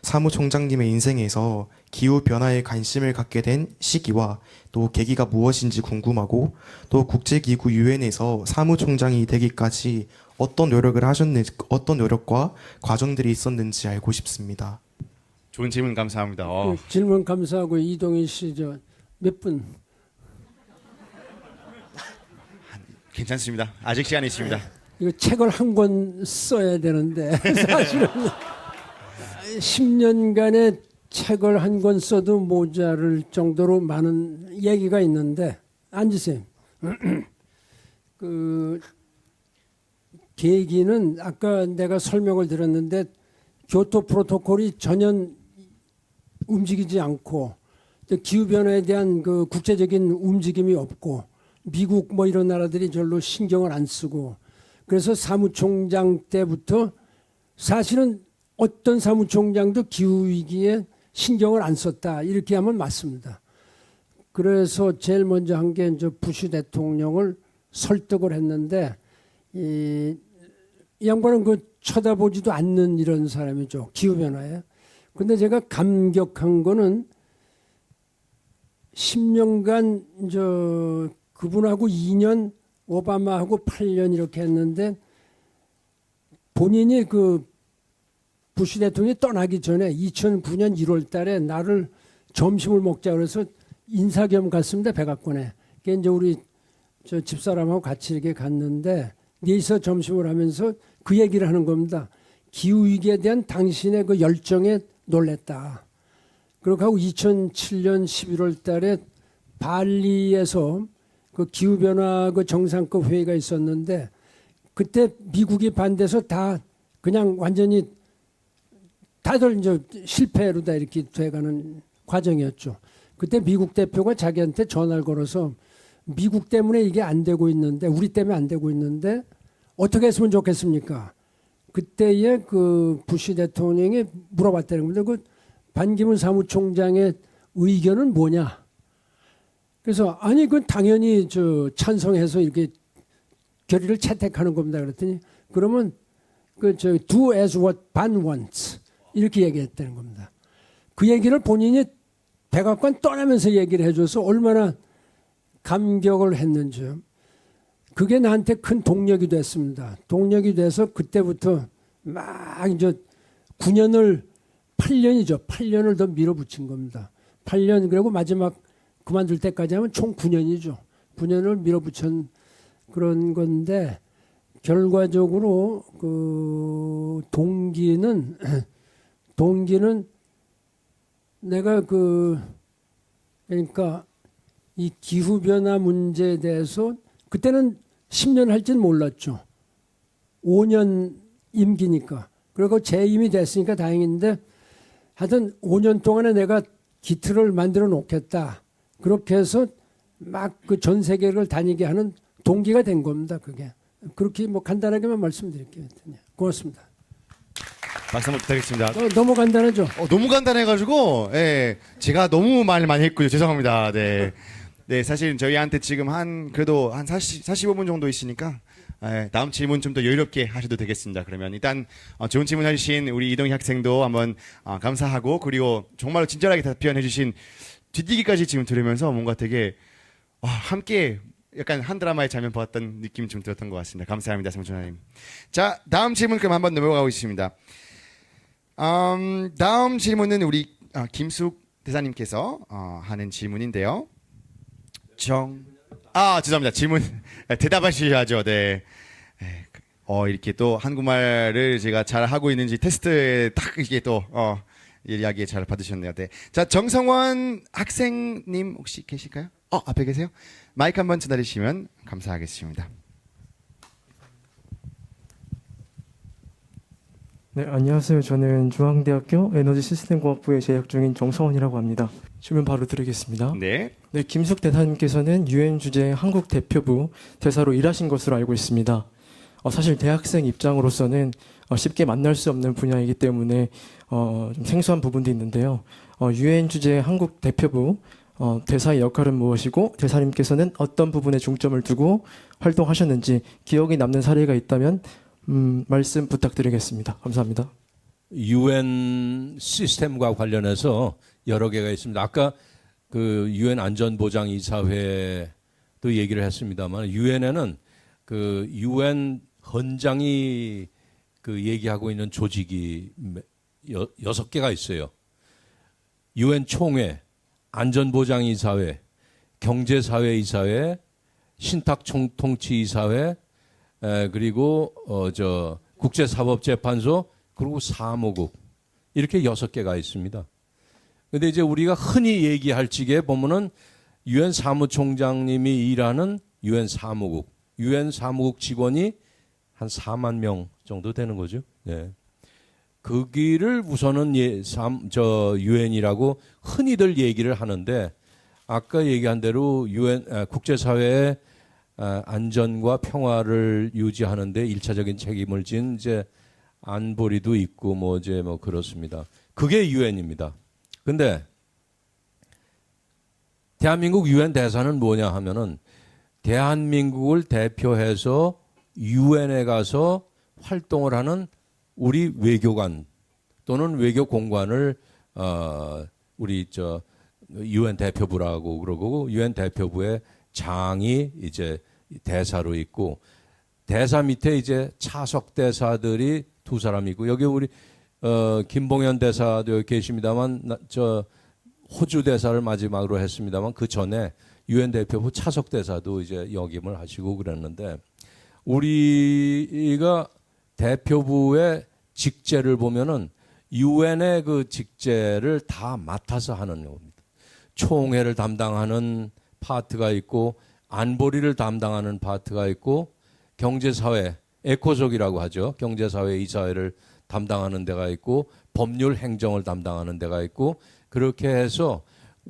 사무총장님의 인생에서 기후 변화에 관심을 갖게 된 시기와 또 계기가 무엇인지 궁금하고, 또 국제기구 유엔에서 사무총장이 되기까지 어떤 노력을 하셨는지, 어떤 노력과 과정들이 있었는지 알고 싶습니다. 좋은 질문 감사합니다. 질문 감사하고. 이동희 씨 몇 분 괜찮습니다. 아직 시간이 있습니다. 이거 책을 한 권 써야 되는데 사실은 10년간의 책을 한 권 써도 모자랄 정도로 많은 얘기가 있는데 앉으세요. 그 계기는 아까 내가 설명을 드렸는데 교토 프로토콜이 전혀 움직이지 않고 기후 변화에 대한 그 국제적인 움직임이 없고 미국 뭐 이런 나라들이 별로 신경을 안 쓰고 그래서 사무총장 때부터 사실은 어떤 사무총장도 기후 위기에 신경을 안 썼다 이렇게 하면 맞습니다. 그래서 제일 먼저 한 게 이제 부시 대통령을 설득을 했는데 이 양반은 그 쳐다보지도 않는 이런 사람이죠. 기후 변화에. 근데 제가 감격한 거는 10년간 저 그분하고 2년 오바마하고 8년 이렇게 했는데 본인이 그 부시 대통령이 떠나기 전에 2009년 1월 달에 나를 점심을 먹자 그래서 인사 겸 갔습니다. 백악관에. 그게 이제 우리 저 집사람하고 같이 이렇게 갔는데 네이서 점심을 하면서 그 얘기를 하는 겁니다. 기후위기에 대한 당신의 그 열정에 놀랬다. 그렇게 하고 2007년 11월 달에 발리에서 그 기후변화 그 정상급 회의가 있었는데 그때 미국이 반대해서 다 그냥 완전히 다들 이제 실패로 다 이렇게 돼가는 과정이었죠. 그때 미국 대표가 자기한테 전화를 걸어서 미국 때문에 이게 안 되고 있는데 우리 때문에 안 되고 있는데 어떻게 했으면 좋겠습니까? 그때에 그 부시 대통령이 물어봤다는 겁니다. 그 반기문 사무총장의 의견은 뭐냐? 그래서 아니 그건 당연히 저 찬성해서 이렇게 결의를 채택하는 겁니다. 그랬더니 그러면 그 저 do as what Ban wants 이렇게 얘기했다는 겁니다. 그 얘기를 본인이 백악관 떠나면서 얘기를 해줘서 얼마나 감격을 했는지요. 그게 나한테 큰 동력이 됐습니다. 동력이 돼서 그때부터 막 이제 8년이죠. 8년을 더 밀어붙인 겁니다. 8년 그리고 마지막 그만둘 때까지 하면 총 9년이죠. 9년을 밀어붙인 그런 건데 결과적으로 그 동기는 내가 그러니까 이 기후 변화 문제에 대해서 그때는 10년 할지는 몰랐죠. 5년 임기니까. 그리고 재임이 됐으니까 다행인데 하여튼 5년 동안에 내가 기틀을 만들어 놓겠다. 그렇게 해서 막 그 전 세계를 다니게 하는 동기가 된 겁니다. 그게. 그렇게 뭐 간단하게만 말씀드릴게요. 고맙습니다. 박수 한번 부탁드리겠습니다. 너무 간단하죠? 너무 간단해가지고, 예, 제가 너무 말 많이 했고요. 죄송합니다. 네. 네, 사실 저희한테 지금 그래도 한 45분 정도 있으니까, 예, 다음 질문 좀 더 여유롭게 하셔도 되겠습니다. 그러면 일단, 좋은 질문 해주신 우리 이동희 학생도 한번, 감사하고, 그리고 정말로 친절하게 답변해주신 뒷얘기까지 지금 들으면서 뭔가 되게, 함께 약간 한 드라마의 장면 보았던 느낌이 좀 들었던 것 같습니다. 감사합니다, 성준하님. 자, 다음 질문 그럼 한번 넘어가고 있습니다. 다음 질문은 우리 김숙 대사님께서 하는 질문인데요. 죄송합니다. 질문 대답하셔야죠. 네. 이렇게 또 한국말을 제가 잘 하고 있는지 테스트에 딱 이게 또 이야기 잘 받으셨네요. 네. 자, 정성원 학생님 혹시 계실까요? 앞에 계세요? 마이크 한번 전달해주시면 감사하겠습니다. 네, 안녕하세요. 저는 중앙대학교 에너지시스템공학부에 재학 중인 정성원이라고 합니다. 질문 바로 드리겠습니다. 네. 네, 김숙 대사님께서는 유엔 주재 한국 대표부 대사로 일하신 것으로 알고 있습니다. 사실 대학생 입장으로서는 쉽게 만날 수 없는 분야이기 때문에 좀 생소한 부분도 있는데요. 유엔 주재 한국 대표부 대사의 역할은 무엇이고 대사님께서는 어떤 부분에 중점을 두고 활동하셨는지 기억이 남는 사례가 있다면 말씀 부탁드리겠습니다. 감사합니다. UN 시스템과 관련해서 여러 개가 있습니다. 아까 그 UN 안전보장이사회도 얘기를 했습니다만 UN에는 그 UN 헌장이 그 얘기하고 있는 조직이 6개가 있어요. UN 총회, 안전보장이사회, 경제사회이사회, 신탁통치이사회, 그리고 저 국제사법재판소, 그리고 사무국, 이렇게 6개가 있습니다. 근데 이제 우리가 흔히 얘기할 적에 보면은 유엔 사무총장님이 일하는 유엔 사무국, 유엔 사무국 직원이 한 4만 명 정도 되는 거죠. 네. 거기를 우선은 유엔이라고 흔히들 얘기를 하는데, 아까 얘기한 대로 유엔 국제사회의 안전과 평화를 유지하는데 1차적인 책임을 진 이제 안보리도 있고 뭐 그렇습니다. 그게 유엔입니다. 근데 대한민국 유엔 대사는 뭐냐 하면은 대한민국을 대표해서 유엔에 가서 활동을 하는 우리 외교관 또는 외교공관을 우리 유엔 대표부라고 그러고, 유엔 대표부의 장이 이제 대사로 있고, 대사 밑에 이제 차석 대사들이 2사람 있고, 여기 우리 김봉현 대사도 계십니다만, 호주 대사를 마지막으로 했습니다만, 그 전에 유엔 대표부 차석 대사도 이제 역임을 하시고 그랬는데, 우리가 대표부의 직제를 보면은 유엔의 그 직제를 다 맡아서 하는 겁니다. 총회를 담당하는 파트가 있고, 안보리를 담당하는 파트가 있고, 경제사회, 에코속이라고 하죠. 경제사회 이사회를 담당하는 데가 있고, 법률 행정을 담당하는 데가 있고, 그렇게 해서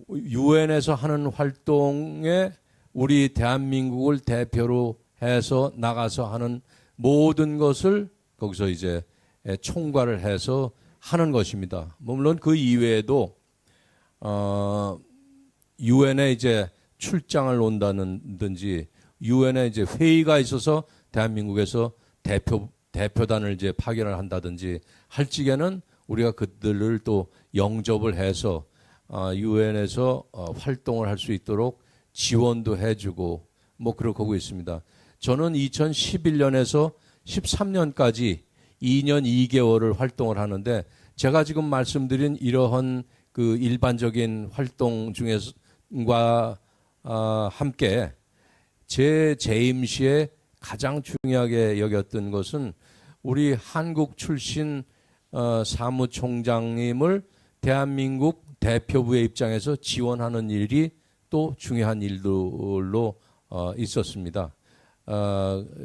유엔에서 하는 활동에 우리 대한민국을 대표로 해서 나가서 하는 모든 것을 거기서 이제 총괄을 해서 하는 것입니다. 물론 그 이외에도 유엔에 이제 출장을 온다든지, 유엔에 이제 회의가 있어서 대한민국에서 대표단을 이제 파견을 한다든지 할 적에는 우리가 그들을 또 영접을 해서 유엔에서 활동을 할 수 있도록 지원도 해주고 뭐 그렇게 하고 있습니다. 저는 2011년에서 13년까지 2년 2개월을 활동을 하는데, 제가 지금 말씀드린 이러한 그 일반적인 활동 중에과 함께 제 재임 시에 가장 중요하게 여겼던 것은 우리 한국 출신 사무총장님을 대한민국 대표부의 입장에서 지원하는 일이 또 중요한 일들로 있었습니다.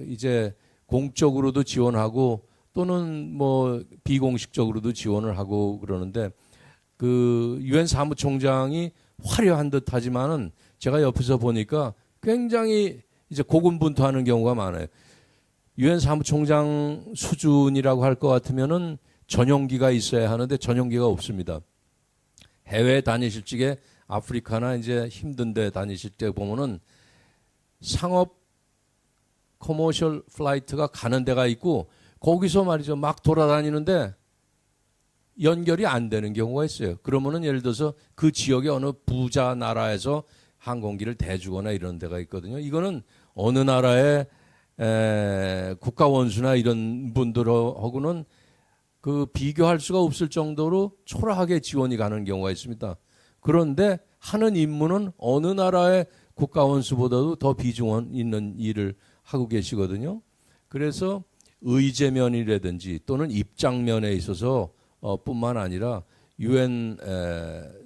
이제 공적으로도 지원하고 또는 뭐 비공식적으로도 지원을 하고 그러는데, 그 유엔 사무총장이 화려한 듯하지만은 제가 옆에서 보니까 굉장히 이제 고군분투하는 경우가 많아요. 유엔 사무총장 수준이라고 할 것 같으면은 전용기가 있어야 하는데 전용기가 없습니다. 해외 다니실 적에 아프리카나 이제 힘든데 다니실 때 보면은 상업 커머셜 플라이트가 가는 데가 있고, 거기서 말이죠 막 돌아다니는데 연결이 안 되는 경우가 있어요. 그러면은 예를 들어서 그 지역의 어느 부자 나라에서 항공기를 대주거나 이런 데가 있거든요. 이거는 어느 나라의 국가 원수나 이런 분들하고는 그 비교할 수가 없을 정도로 초라하게 지원이 가는 경우가 있습니다. 그런데 하는 임무는 어느 나라의 국가 원수보다도 더 비중 있는 일을 하고 계시거든요. 그래서 의제면이라든지 또는 입장면에 있어서 뿐만 아니라 유엔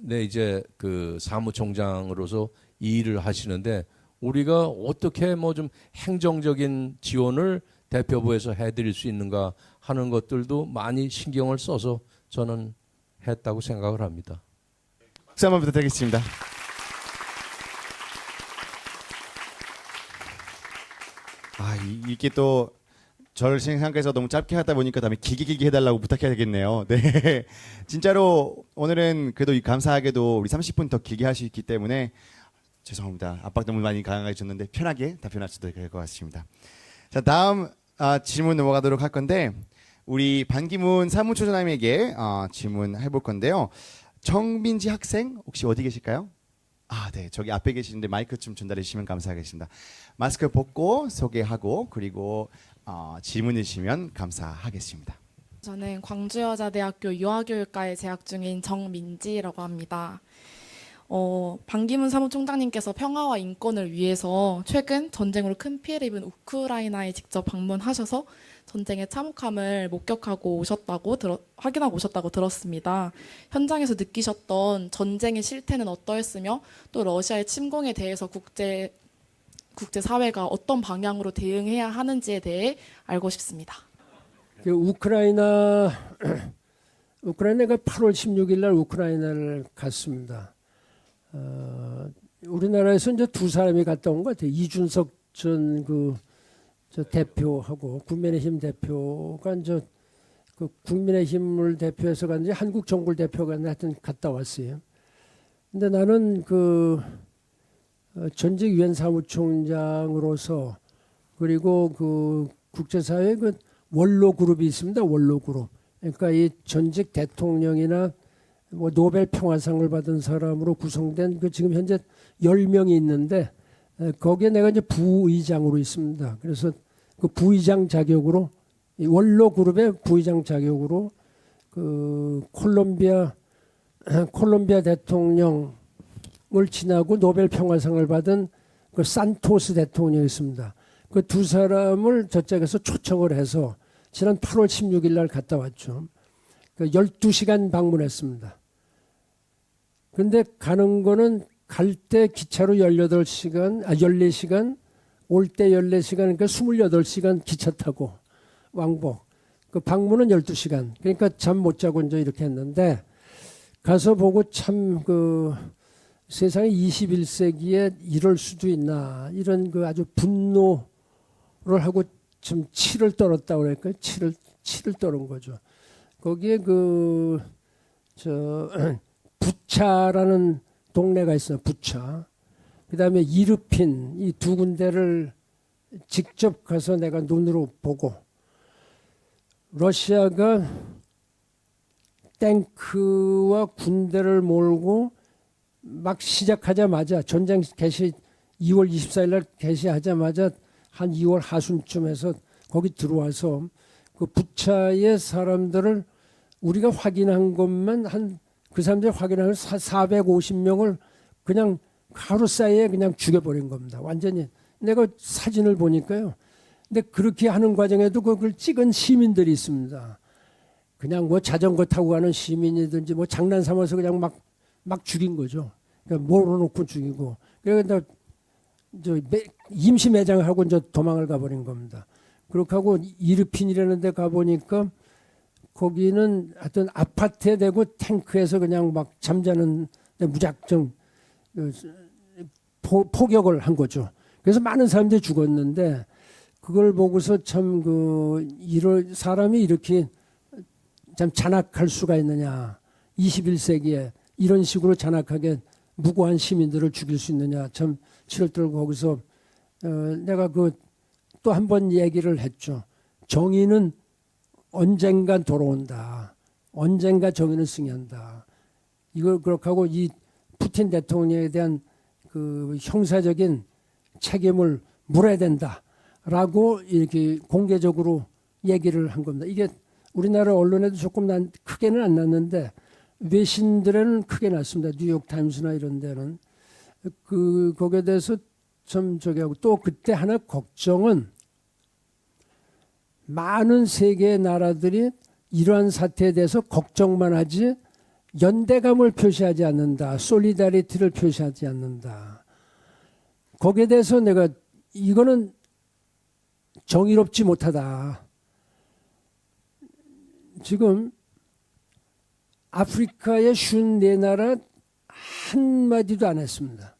내 이제 그 사무총장으로서 이 일을 하시는데, 우리가 어떻게 뭐 좀 행정적인 지원을 대표부에서 해드릴 수 있는가 하는 것들도 많이 신경을 써서 저는 했다고 생각을 합니다. 박수 한번 부탁드리겠습니다. 이게 또 저를 생각해서 너무 짧게 하다 보니까 다음에 길게 해달라고 부탁해야 되겠네요. 네, 진짜로 오늘은 그래도 감사하게도 우리 30분 더 길게 할 수 있기 때문에 죄송합니다. 압박 너무 많이 강하셨는데 편하게 답변하셔도 될 것 같습니다. 자, 다음 질문 넘어가도록 할 건데, 우리 반기문 사무총장님에게 질문해 볼 건데요. 정민지 학생 혹시 어디 계실까요? 네, 저기 앞에 계시는데 마이크 좀 전달해 주시면 감사하겠습니다. 마스크 벗고 소개하고 그리고 질문해 주시면 감사하겠습니다. 저는 광주여자대학교 유아교육과에 재학 중인 정민지라고 합니다. 반기문 사무총장님께서 평화와 인권을 위해서 최근 전쟁으로 큰 피해를 입은 우크라이나에 직접 방문하셔서 전쟁의 참혹함을 확인하고 오셨다고 들었습니다. 현장에서 느끼셨던 전쟁의 실태는 어떠했으며 또 러시아의 침공에 대해서 국제사회가 어떤 방향으로 대응해야 하는지에 대해 알고 싶습니다. 그 우크라이나가 8월 16일 날 우크라이나를 갔습니다. 우리나라에서 이제 두 사람이 갔다 온 것 같아요. 이준석 전 저 대표하고 국민의힘 대표가 이제 그 국민의힘을 대표해서 갔는지 한국 정부를 대표가 하여튼 갔다 왔어요. 근데 나는 전직 유엔 사무총장으로서 그리고 그 국제사회 그 원로 그룹이 있습니다. 원로 그룹. 그러니까 이 전직 대통령이나 뭐 노벨 평화상을 받은 사람으로 구성된 그 지금 현재 10명이 있는데 거기에 내가 이제 부의장으로 있습니다. 그래서 그 부의장 자격으로 이 원로 그룹의 부의장 자격으로 그 콜롬비아 대통령을 지나고 노벨 평화상을 받은 그 산토스 대통령이 있습니다. 그 두 사람을 저쪽에서 초청을 해서 지난 8월 16일 날 갔다 왔죠. 12시간 방문했습니다. 근데 가는 거는 갈 때 기차로 14시간, 올 때 14시간, 그러니까 28시간 기차 타고 왕복. 그 방문은 12시간. 그러니까 잠 못 자고 이제 이렇게 했는데 가서 보고 참 세상에 21세기에 이럴 수도 있나. 이런 아주 분노를 하고 좀 치를 떨었다고 그럴까요? 치를 떨은 거죠. 거기에 부차라는 동네가 있어요. 부차. 그 다음에 이르핀 이 두 군데를 직접 가서 내가 눈으로 보고 러시아가 탱크와 군대를 몰고 막 시작하자마자 전쟁 개시 2월 24일 날 개시하자마자 한 2월 하순쯤에서 거기 들어와서 그 부차의 사람들을 우리가 확인한 것만 그 사람들이 확인한 450명을 그냥 하루 사이에 그냥 죽여버린 겁니다. 완전히. 내가 사진을 보니까요. 근데 그렇게 하는 과정에도 그걸 찍은 시민들이 있습니다. 그냥 뭐 자전거 타고 가는 시민이든지 뭐 장난 삼아서 그냥 막 죽인 거죠. 그러니까 몰아놓고 죽이고. 그러니까 임시 매장하고 이제 도망을 가버린 겁니다. 그렇게 하고 이르핀이라는 데 가보니까 거기는 하여튼 아파트에 대고 탱크에서 그냥 막 잠자는 무작정 포격을 한 거죠. 그래서 많은 사람들이 죽었는데 그걸 보고서 참 사람이 이렇게 참 잔악할 수가 있느냐. 21세기에 이런 식으로 잔악하게 무고한 시민들을 죽일 수 있느냐. 참 치를 떨고 거기서 내가 또 한 번 얘기를 했죠. 정의는 언젠가 돌아온다. 언젠가 정의는 승리한다. 이걸 그렇게 하고 이 푸틴 대통령에 대한 그 형사적인 책임을 물어야 된다라고 이렇게 공개적으로 얘기를 한 겁니다. 이게 우리나라 언론에도 조금 크게는 안 났는데 외신들에는 크게 났습니다. 뉴욕 타임스나 이런 데는 거기에 대해서 좀 하고 또 그때 하나 걱정은 많은 세계의 나라들이 이러한 사태에 대해서 걱정만 하지 연대감을 표시하지 않는다. 솔리다리티를 표시하지 않는다. 거기에 대해서 내가 이거는 정의롭지 못하다. 지금 아프리카의 54나라 한마디도 안 했습니다.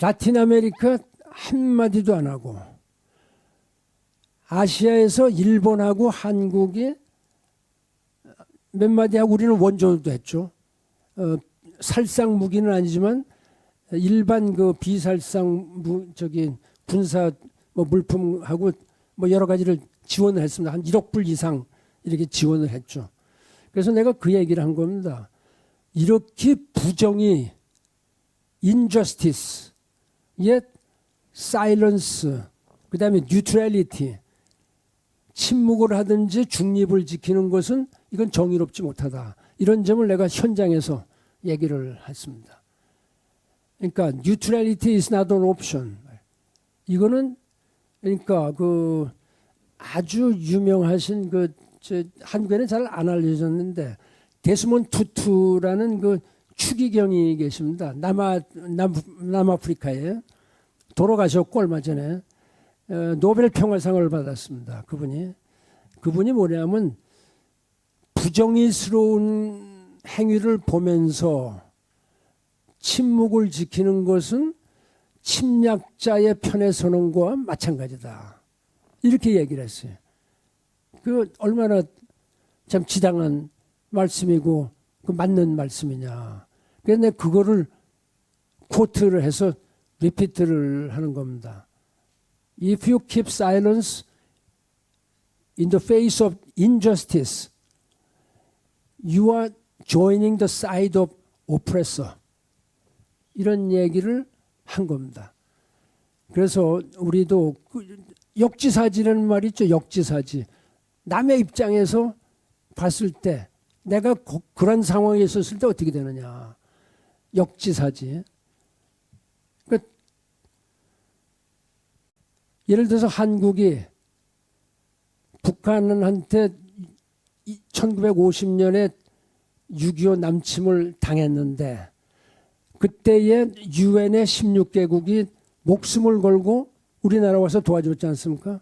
라틴 아메리카 한마디도 안 하고 아시아에서 일본하고 한국이 몇 마디 하고 우리는 원조도 했죠. 살상 무기는 아니지만 일반 비살상 군사 물품하고 여러 가지를 지원을 했습니다. 한 1억 불 이상 이렇게 지원을 했죠. 그래서 내가 그 얘기를 한 겁니다. 이렇게 부정이 injustice, yet silence, 그 다음에 neutrality, 침묵을 하든지 중립을 지키는 것은 이건 정의롭지 못하다. 이런 점을 내가 현장에서 얘기를 했습니다. 그러니까 neutrality is not an option. 이거는 그러니까 그 아주 유명하신 한국에는 잘 안 알려졌는데 데스몬드 투투라는 그 추기경이 계십니다. 남아프리카에 돌아가셨고 얼마 전에 노벨 평화상을 받았습니다. 그분이 뭐냐면 부정의스러운 행위를 보면서 침묵을 지키는 것은 침략자의 편에 서는 것과 마찬가지다. 이렇게 얘기를 했어요. 그 얼마나 참 지당한 말씀이고 그 맞는 말씀이냐. 그래서 내가 그거를 코트를 해서 리피트를 하는 겁니다. If you keep silence in the face of injustice, you are joining the side of oppressor. 이런 얘기를 한 겁니다. 그래서 우리도 역지사지라는 말이 있죠. 역지사지. 남의 입장에서 봤을 때 내가 그런 상황에 있었을 때 어떻게 되느냐. 역지사지. 그러니까 예를 들어서 한국이 북한한테 1950년에 6.25 남침을 당했는데 그때의 유엔의 16개국이 목숨을 걸고 우리나라 와서 도와줬지 않습니까?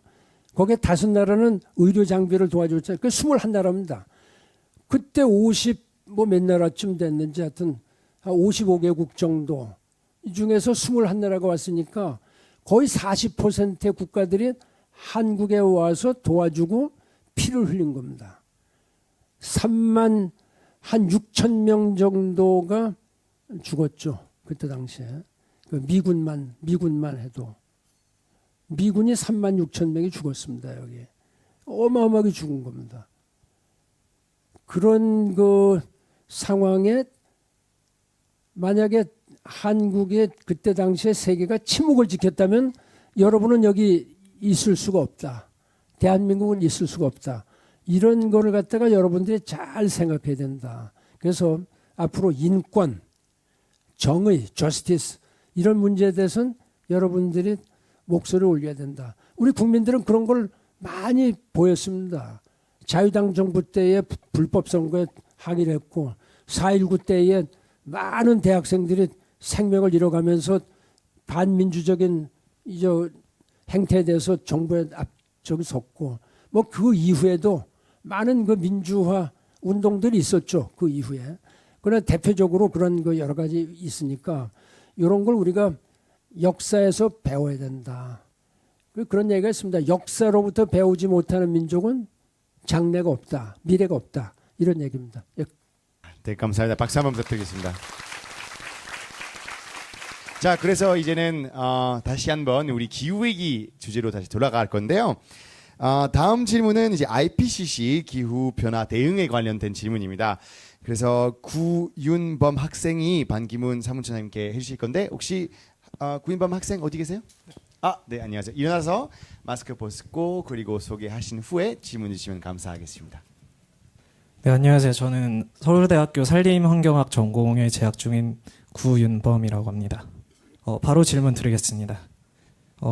거기에 5나라는 의료 장비를 도와줬잖아요. 그 21나라입니다. 그때 몇 나라쯤 됐는지 하여튼 55개국 정도 이 중에서 21나라가 왔으니까 거의 40%의 국가들이 한국에 와서 도와주고 피를 흘린 겁니다. 3만 한 6천 명 정도가 죽었죠. 그때 당시에. 미군만 해도. 미군이 3만 6천 명이 죽었습니다. 여기. 어마어마하게 죽은 겁니다. 그런 그 상황에 만약에 한국의 그때 당시에 세계가 침묵을 지켰다면 여러분은 여기 있을 수가 없다. 대한민국은 있을 수가 없다. 이런 거를 갖다가 여러분들이 잘 생각해야 된다. 그래서 앞으로 인권, 정의, justice 이런 문제에 대해서는 여러분들이 목소리를 올려야 된다. 우리 국민들은 그런 걸 많이 보였습니다. 자유당 정부 때에 불법 선거에 항의를 했고 4.19 때에 많은 대학생들이 생명을 잃어가면서 반민주적인 행태에 대해서 정부에 앞쪽에 섰고 뭐 그 이후에도 많은 그 민주화 운동들이 있었죠. 그 이후에. 그러나 대표적으로 그런 거 여러 가지 있으니까 이런 걸 우리가 역사에서 배워야 된다. 그런 얘기가 있습니다. 역사로부터 배우지 못하는 민족은 장래가 없다. 미래가 없다. 이런 얘기입니다. 네, 감사합니다. 박수 한번 부탁드리겠습니다. 자, 그래서 이제는 다시 한번 우리 기후위기 주제로 다시 돌아갈 건데요. 다음 질문은 이제 IPCC 기후 변화 대응에 관련된 질문입니다. 그래서 구윤범 학생이 반기문 사무처장님께 해주실 건데 혹시 구윤범 학생 어디 계세요? 네, 안녕하세요. 일어나서 마스크 벗고 그리고 소개하신 후에 질문 주시면 감사하겠습니다. 네, 안녕하세요. 저는 서울대학교 산림환경학 전공에 재학 중인 구윤범이라고 합니다. 바로 질문 드리겠습니다.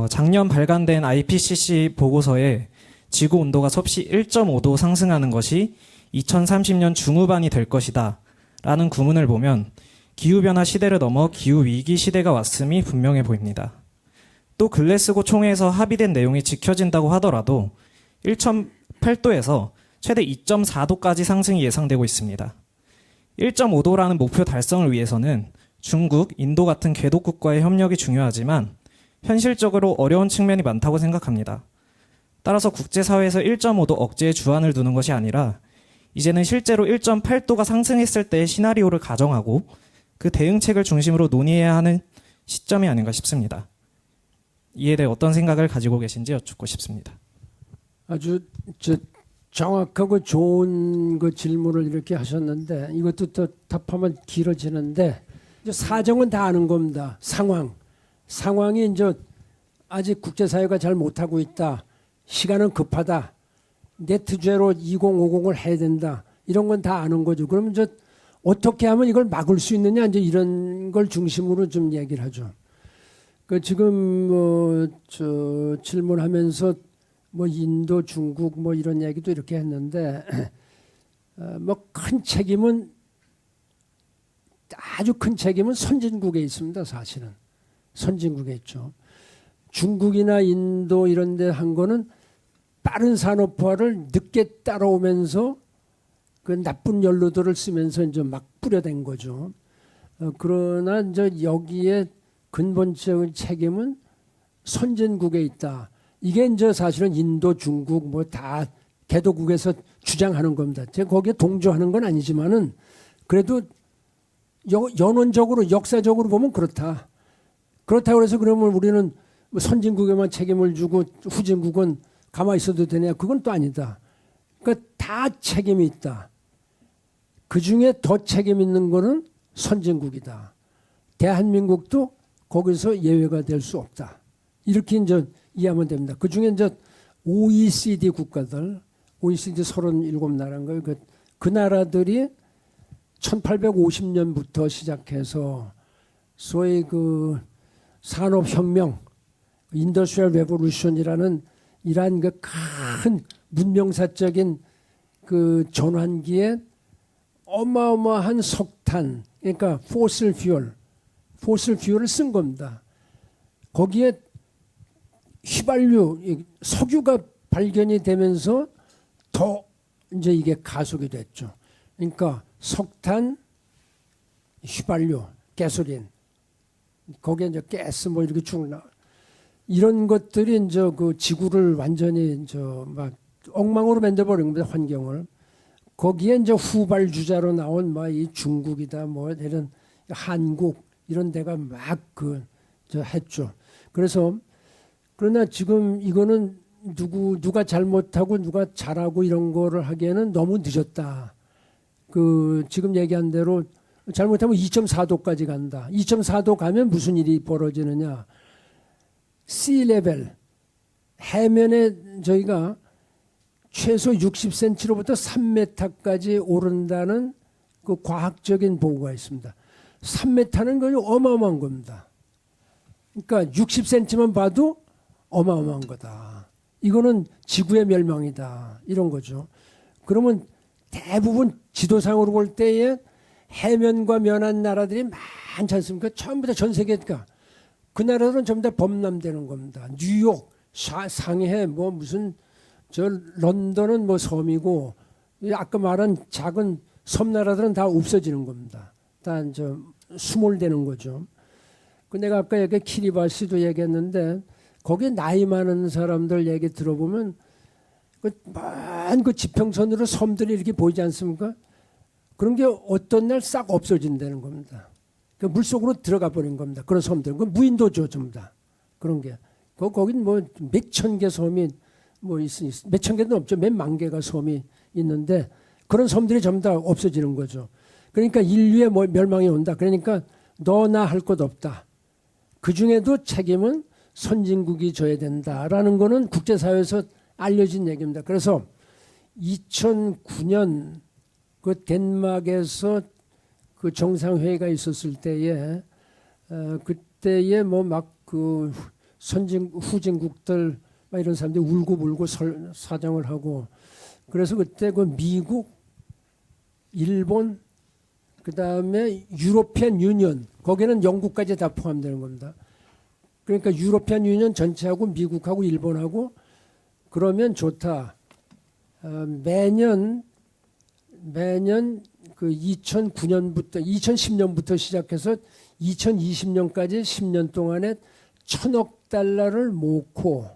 작년 발간된 IPCC 보고서에 지구 온도가 섭씨 1.5도 상승하는 것이 2030년 중후반이 될 것이다 라는 구문을 보면 기후변화 시대를 넘어 기후위기 시대가 왔음이 분명해 보입니다. 또 글래스고 총회에서 합의된 내용이 지켜진다고 하더라도 1.8도에서 최대 2.4도까지 상승이 예상되고 있습니다. 1.5도라는 목표 달성을 위해서는 중국, 인도 같은 개독국과의 협력이 중요하지만 현실적으로 어려운 측면이 많다고 생각합니다. 따라서 국제사회에서 1.5도 억제에 주안을 두는 것이 아니라 이제는 실제로 1.8도가 상승했을 때의 시나리오를 가정하고 그 대응책을 중심으로 논의해야 하는 시점이 아닌가 싶습니다. 이에 대해 어떤 생각을 가지고 계신지 여쭙고 싶습니다. 아주 정확하고 좋은 그 질문을 이렇게 하셨는데 이것도 또 답하면 길어지는데 사정은 다 아는 겁니다. 상황이 이제 아직 국제사회가 잘 못하고 있다. 시간은 급하다. 네트 제로 2050을 해야 된다. 이런 건 다 아는 거죠. 그러면 어떻게 하면 이걸 막을 수 있느냐 이제 이런 걸 중심으로 좀 얘기를 하죠. 그 지금 저 질문하면서 뭐 인도, 중국 뭐 이런 얘기도 이렇게 했는데 뭐 큰 책임은 아주 큰 책임은 선진국에 있습니다. 사실은 선진국에 있죠. 중국이나 인도 이런 데 한 거는 빠른 산업화를 늦게 따라오면서 그 나쁜 연료들을 쓰면서 이제 막 뿌려댄 거죠. 그러나 이제 여기에 근본적인 책임은 선진국에 있다. 이게 이제 사실은 인도, 중국 뭐 다 개도국에서 주장하는 겁니다. 제가 거기에 동조하는 건 아니지만은 그래도 연원적으로 역사적으로 보면 그렇다. 그렇다고 해서 그러면 우리는 뭐 선진국에만 책임을 주고 후진국은 가만히 있어도 되냐? 그건 또 아니다. 그러니까 다 책임이 있다. 그 중에 더 책임 있는 거는 선진국이다. 대한민국도 거기서 예외가 될 수 없다. 이렇게 이제 이해하면 됩니다. 그 중에 이제 OECD 국가들, OECD 37나라인 거예요. 그 나라들이 1850년부터 시작해서 소위 그 산업혁명, 인더스트리얼 레보루션이라는 이러한 그 큰 문명사적인 그 전환기에 어마어마한 석탄, 그러니까 포슬 퓨얼을 쓴 겁니다. 거기에 휘발유, 석유가 발견이 되면서 더 이제 이게 가속이 됐죠. 그러니까 석탄, 휘발유, 가솔린, 거기에 이제 가스 뭐 이렇게 쭉 나. 이런 것들이 이제 그 지구를 완전히 이제 막 엉망으로 만들어버린 겁니다. 환경을. 거기에 이제 후발주자로 나온 막 이 중국이다 뭐 이런 한국 이런 데가 막 저 했죠. 그래서 그러나 지금 이거는 누가 잘못하고 누가 잘하고 이런 거를 하기에는 너무 늦었다. 그 지금 얘기한 대로 잘못하면 2.4도까지 간다. 2.4도 가면 무슨 일이 벌어지느냐? sea level 해면에 저희가 최소 60cm로부터 3m까지 오른다는 그 과학적인 보고가 있습니다. 3m는 거의 어마어마한 겁니다. 그러니까 60cm만 봐도 어마어마한 거다. 이거는 지구의 멸망이다. 이런 거죠. 그러면 대부분 지도상으로 볼 때에 해면과 면한 나라들이 많지 않습니까? 전부 다 전 세계가. 그 나라들은 전부 다 범람되는 겁니다. 뉴욕, 상해, 뭐 무슨 저 런던은 뭐 섬이고 아까 말한 작은 섬나라들은 다 없어지는 겁니다. 다 이제 수몰되는 거죠. 그 내가 아까 얘기 키리바시도 얘기했는데 거기에 나이 많은 사람들 얘기 들어보면 그 지평선으로 섬들이 이렇게 보이지 않습니까? 그런 게 어떤 날 싹 없어진다는 겁니다. 그 물속으로 들어가 버린 겁니다. 그런 섬들. 그 무인도죠, 전부 다. 그런 게. 거긴 뭐 몇천 개 섬이 뭐 몇천 개도 없죠. 몇만 개가 섬이 있는데 그런 섬들이 전부 다 없어지는 거죠. 그러니까 인류의 멸망이 온다. 그러니까 너나 할 것 없다. 그 중에도 책임은 선진국이 져야 된다라는 거는 국제사회에서 알려진 얘기입니다. 그래서 2009년 그 덴마크에서 그 정상회의가 있었을 때에 그때에 뭐 막 그 후진국들 막 이런 사람들이 울고불고 사정을 하고 그래서 그때 그 미국, 일본, 그 다음에 유로피안 유니언 거기는 영국까지 다 포함되는 겁니다. 그러니까 유로피안 유니언 전체하고 미국하고 일본하고 그러면 좋다. 매년 그 2009년부터 2010년부터 시작해서 2020년까지 10년 동안에 1,000억 달러를 모으고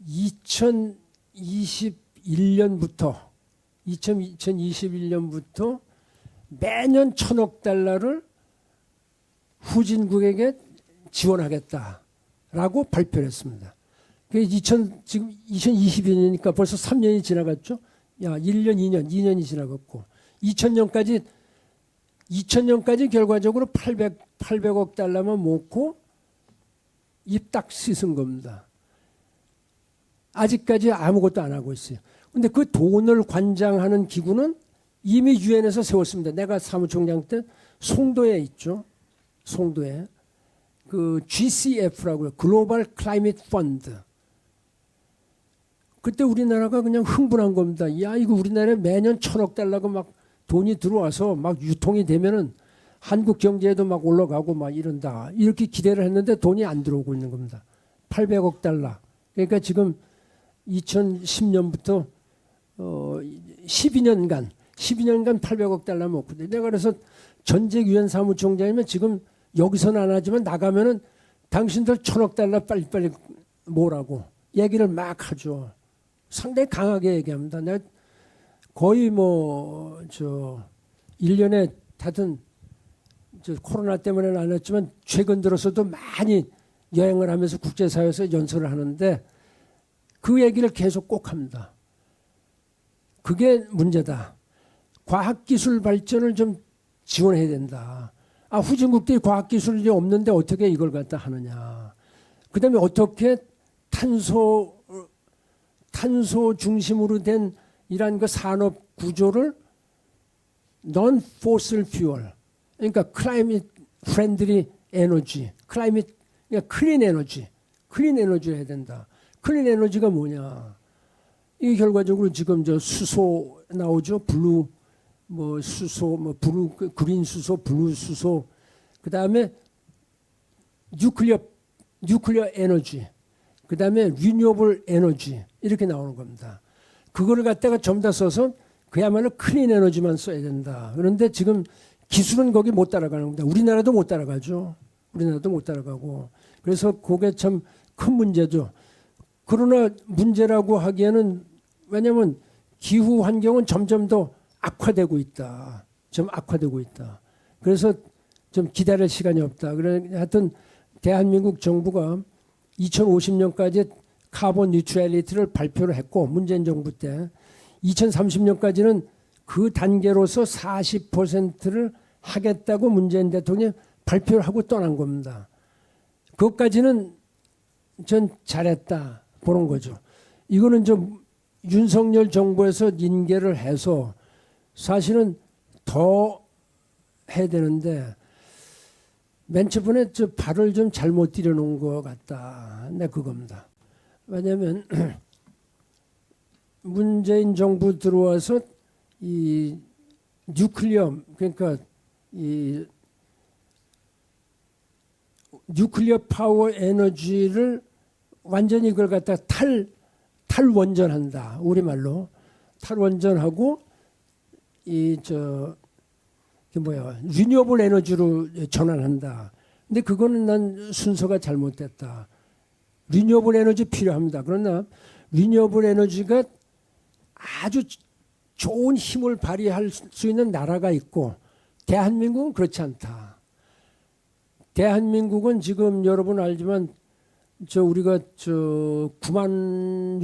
2021년부터 매년 1,000억 달러를 후진국에게 지원하겠다라고 발표를 했습니다. 지금 2022년이니까 벌써 3년이 지나갔죠. 1년, 2년이 지나갔고 2000년까지 결과적으로 800억 달러만 모으고 입 딱 씻은 겁니다. 아직까지 아무것도 안 하고 있어요. 근데 그 돈을 관장하는 기구는 이미 유엔에서 세웠습니다. 내가 사무총장 때 송도에 있죠. 송도에 그 GCF라고요. 글로벌 클라이밋 펀드. 그때 우리나라가 그냥 흥분한 겁니다. 야, 이거 우리나라에 매년 1,000억 달러가 막 돈이 들어와서 막 유통이 되면은 한국 경제에도 막 올라가고 막 이런다. 이렇게 기대를 했는데 돈이 안 들어오고 있는 겁니다. 800억 달러. 그러니까 지금 2010년부터 12년간 800억 달러 먹고 내가 그래서 전직 유엔 사무총장이면 지금 여기서는 안 하지만 나가면은 당신들 1,000억 달러 빨리빨리 모으라고 얘기를 막 하죠. 상당히 강하게 얘기합니다. 내가 거의 1년에 하여튼 코로나 때문에는 안 했지만 최근 들어서도 많이 여행을 하면서 국제사회에서 연설을 하는데 그 얘기를 계속 꼭 합니다. 그게 문제다. 과학기술 발전을 좀 지원해야 된다. 후진국들이 과학기술이 없는데 어떻게 이걸 갖다 하느냐. 그 다음에 어떻게 탄소 중심으로 된 이러한 그 산업 구조를 non-fossil fuel, 그러니까 climate friendly energy, climate, 그러니까 clean 에너지 해야 된다. clean 에너지가 뭐냐? 이게 결과적으로 지금 수소 나오죠. 블루, 수소, 그린 수소, 블루 수소, 그 다음에 뉴클리어 에너지, 그 다음에 리뉴어블 에너지 이렇게 나오는 겁니다. 그거를 갖다가 전부 다 써서 그야말로 클린 에너지만 써야 된다. 그런데 지금 기술은 거기 못 따라가는 겁니다. 우리나라도 못 따라가죠. 우리나라도 못 따라가고. 그래서 그게 참 큰 문제죠. 그러나 문제라고 하기에는 왜냐하면 기후 환경은 점점 더 악화되고 있다. 그래서 좀 기다릴 시간이 없다. 그래 하여튼 대한민국 정부가 2050년까지 카본 뉴트럴리티를 발표를 했고 문재인 정부 때 2030년까지는 그 단계로서 40%를 하겠다고 문재인 대통령이 발표를 하고 떠난 겁니다. 그것까지는 전 잘했다 보는 거죠. 이거는 좀 윤석열 정부에서 인계를 해서 사실은 더 해야 되는데 맨 처음에 발을 좀 잘못 들여놓은 것 같다. 네, 그겁니다. 왜냐하면 문재인 정부 들어와서 이 뉴클리어, 그러니까 이 뉴클리어 파워 에너지를 완전히 이걸 갖다 탈원전한다. 우리말로 탈원전하고 리뉴어블 에너지로 전환한다. 근데 그거는 난 순서가 잘못됐다. 리뉴어블 에너지 필요합니다. 그러나 리뉴어블 에너지가 아주 좋은 힘을 발휘할 수 있는 나라가 있고 대한민국은 그렇지 않다. 대한민국은 지금 여러분 알지만 우리가 96,000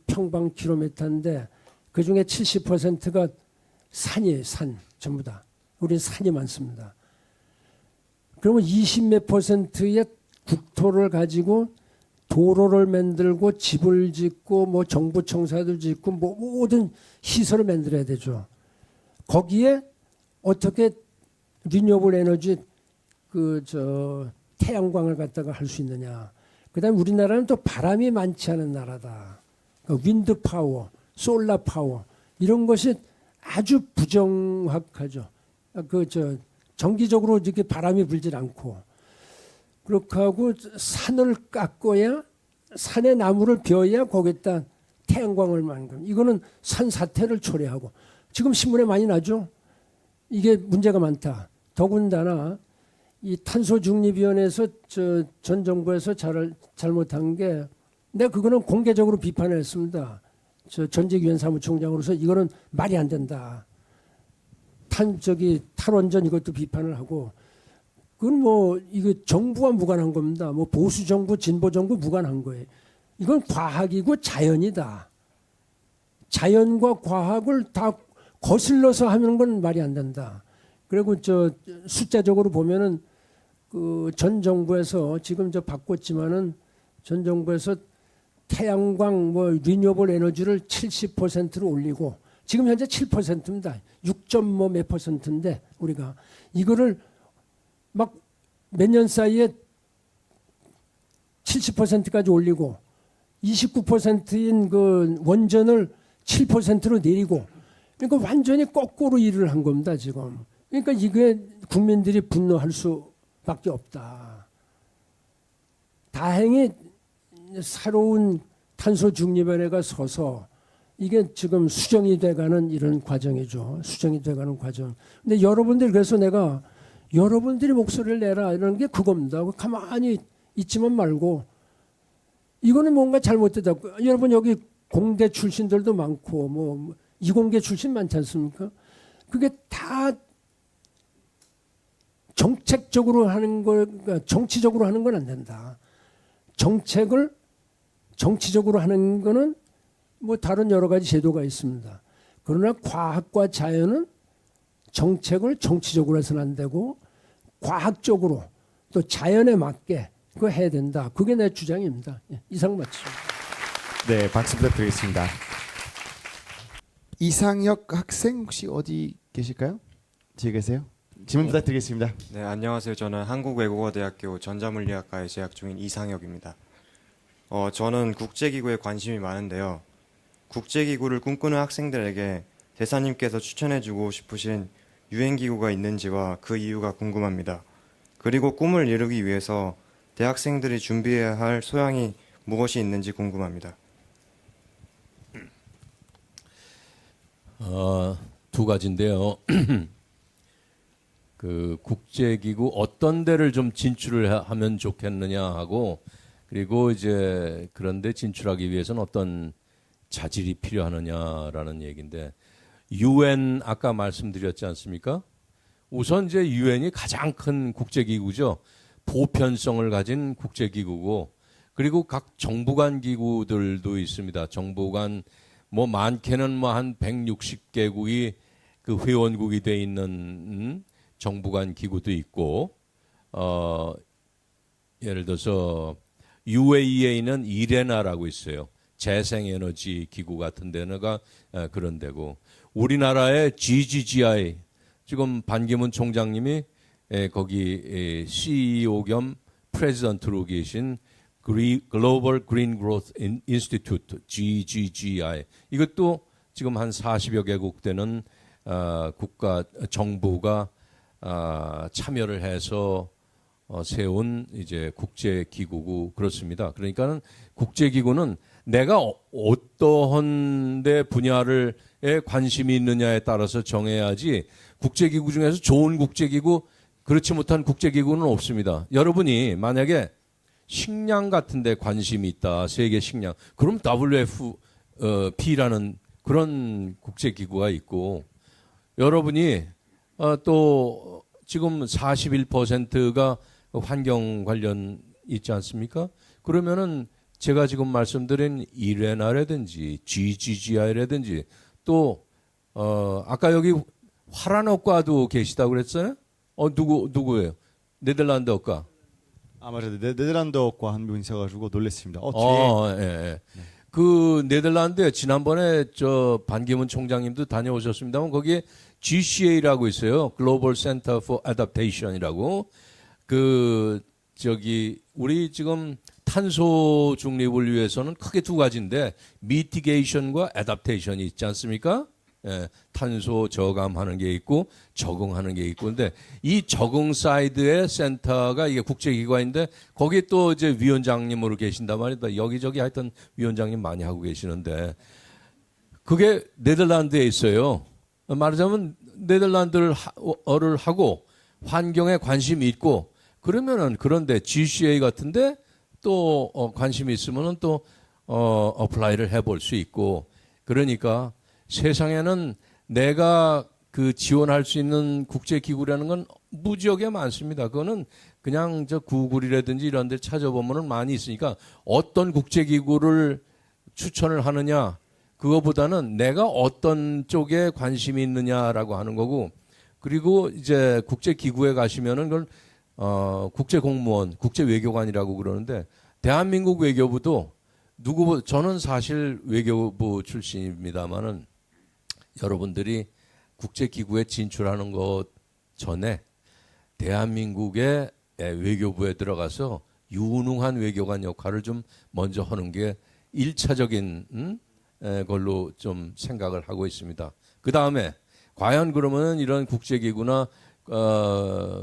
평방킬로미터인데 그중에 70%가 산이에요. 산 전부 다. 우리는 산이 많습니다. 그러면 20몇 %의 국토를 가지고 도로를 만들고 집을 짓고 정부 청사들 짓고 모든 시설을 만들어야 되죠. 거기에 어떻게 리뉴어블 에너지 태양광을 갖다가 할 수 있느냐. 그다음에 우리나라는 또 바람이 많지 않은 나라다. 그러니까 윈드 파워, 솔라 파워 이런 것이 아주 부정확하죠. 정기적으로 이렇게 바람이 불질 않고 그렇게 하고 산을 깎아야 산의 나무를 베어야 거기다 태양광을 만든. 이거는 산사태를 초래하고 지금 신문에 많이 나죠. 이게 문제가 많다. 더군다나 이 탄소중립위원회에서 전 정부에서 잘못한 게 내가 그거는 공개적으로 비판을 했습니다. 전직 유엔 사무총장으로서 이거는 말이 안 된다. 탈원전 이것도 비판을 하고 그건 이거 정부와 무관한 겁니다. 보수 정부, 진보 정부 무관한 거예요. 이건 과학이고 자연이다. 자연과 과학을 다 거슬러서 하는 건 말이 안 된다. 그리고 숫자적으로 보면은 전 정부에서 지금 바꿨지만은 전 정부에서 태양광 리뉴어블 에너지를 70%로 올리고 지금 현재 7%입니다. 6몇 %인데 우리가 이거를 막 몇 년 사이에 70%까지 올리고 29%인 그 원전을 7%로 내리고 그러니까 완전히 거꾸로 일을 한 겁니다, 지금. 그러니까 이게 국민들이 분노할 수밖에 없다. 다행히 새로운 탄소 중립위원회가 서서 이게 지금 수정이 돼가는 이런 과정이죠. 수정이 돼가는 과정. 근데 여러분들 그래서 내가 여러분들이 목소리를 내라 이런 게 그겁니다. 가만히 있지만 말고 이거는 뭔가 잘못되다. 여러분 여기 공대 출신들도 많고 뭐 이공계 출신 많지 않습니까? 그게 다 정책적으로 하는 걸, 그러니까 정치적으로 하는 건 안 된다. 정책을 정치적으로 하는 거는 뭐 다른 여러 가지 제도가 있습니다. 그러나 과학과 자연은 정책을 정치적으로 해서는 안 되고 과학적으로 또 자연에 맞게 그거 해야 된다. 그게 내 주장입니다. 예, 이상 마칩니다. 네, 박수 부탁드리겠습니다. 이상혁 학생 혹시 어디 계실까요? 뒤에 계세요? 질문 부탁드리겠습니다. 네, 안녕하세요. 저는 한국외국어대학교 전자물리학과에 재학 중인 이상혁입니다. 저는 국제기구에 관심이 많은데요. 국제기구를 꿈꾸는 학생들에게 대사님께서 추천해주고 싶으신 유엔기구가 있는지와 그 이유가 궁금합니다. 그리고 꿈을 이루기 위해서 대학생들이 준비해야 할 소양이 무엇이 있는지 궁금합니다. 두 가지인데요. 그 국제기구 어떤 데를 좀 진출을 하면 좋겠느냐 하고 그리고 이제 그런데 진출하기 위해서는 어떤 자질이 필요하느냐라는 얘기인데 UN 아까 말씀드렸지 않습니까? 우선 이제 UN이 가장 큰 국제기구죠. 보편성을 가진 국제기구고 그리고 각 정부 간 기구들도 있습니다. 정부 간 뭐 많게는 뭐 한 160개국이 그 회원국이 돼 있는 정부 간 기구도 있고 예를 들어서 UAE에는 이레나라고 있어요. 재생에너지 기구 같은 데가 그런 데고 우리나라의 GGGI 지금 반기문 총장님이 거기 CEO 겸 프레지던트로 계신 글로벌 그린 그로스 인스티튜트 GGGI 이것도 지금 한 40여 개국 되는 국가 정부가 참여를 해서 세운 이제 국제 기구고 그렇습니다. 그러니까는 국제 기구는 내가 어떠한 데 분야를 관심이 있느냐에 따라서 정해야지 국제 기구 중에서 좋은 국제 기구 그렇지 못한 국제 기구는 없습니다. 여러분이 만약에 식량 같은 데 관심이 있다. 세계 식량. 그럼 WFP라는 그런 국제 기구가 있고 여러분이 또 지금 41%가 환경 관련 있지 않습니까? 그러면은 제가 지금 말씀드린 이레나라든지 GGGI라든지 또 아까 여기 화란어과도 계시다고 그랬어요? 누구예요? 네덜란드 어과. 맞아요. 네덜란드어과 한 분 있어가지고 놀랐습니다. 예. 그 네덜란드에 지난번에 저 반기문 총장님도 다녀오셨습니다만 거기에 GCA라고 있어요. Global Center for Adaptation이라고. 우리 지금 탄소 중립을 위해서는 크게 두 가지인데 mitigation과 adaptation이 있지 않습니까? 예, 탄소 저감하는 게 있고 적응하는 게 있고 근데 이 적응 사이드의 센터가 이게 국제기관인데 거기 또 이제 위원장님으로 계신단 말이다. 여기저기 하여튼 위원장님 많이 하고 계시는데 그게 네덜란드에 있어요. 말하자면 네덜란드어를 하고 환경에 관심이 있고 그러면은 그런데 GCA 같은데 또 관심이 있으면은 또 어플라이를 해볼 수 있고 그러니까 세상에는 내가 그 지원할 수 있는 국제기구라는 건 무지하게 많습니다. 그거는 그냥 저 구글이라든지 이런 데 찾아보면은 많이 있으니까 어떤 국제기구를 추천을 하느냐 그거보다는 내가 어떤 쪽에 관심이 있느냐라고 하는 거고 그리고 이제 국제기구에 가시면은 그걸 국제공무원, 국제외교관이라고 그러는데 대한민국 외교부도 저는 사실 외교부 출신입니다만은 여러분들이 국제기구에 진출하는 것 전에 대한민국의 외교부에 들어가서 유능한 외교관 역할을 좀 먼저 하는 게 1차적인 걸로 좀 생각을 하고 있습니다. 그 다음에 과연 그러면 이런 국제기구나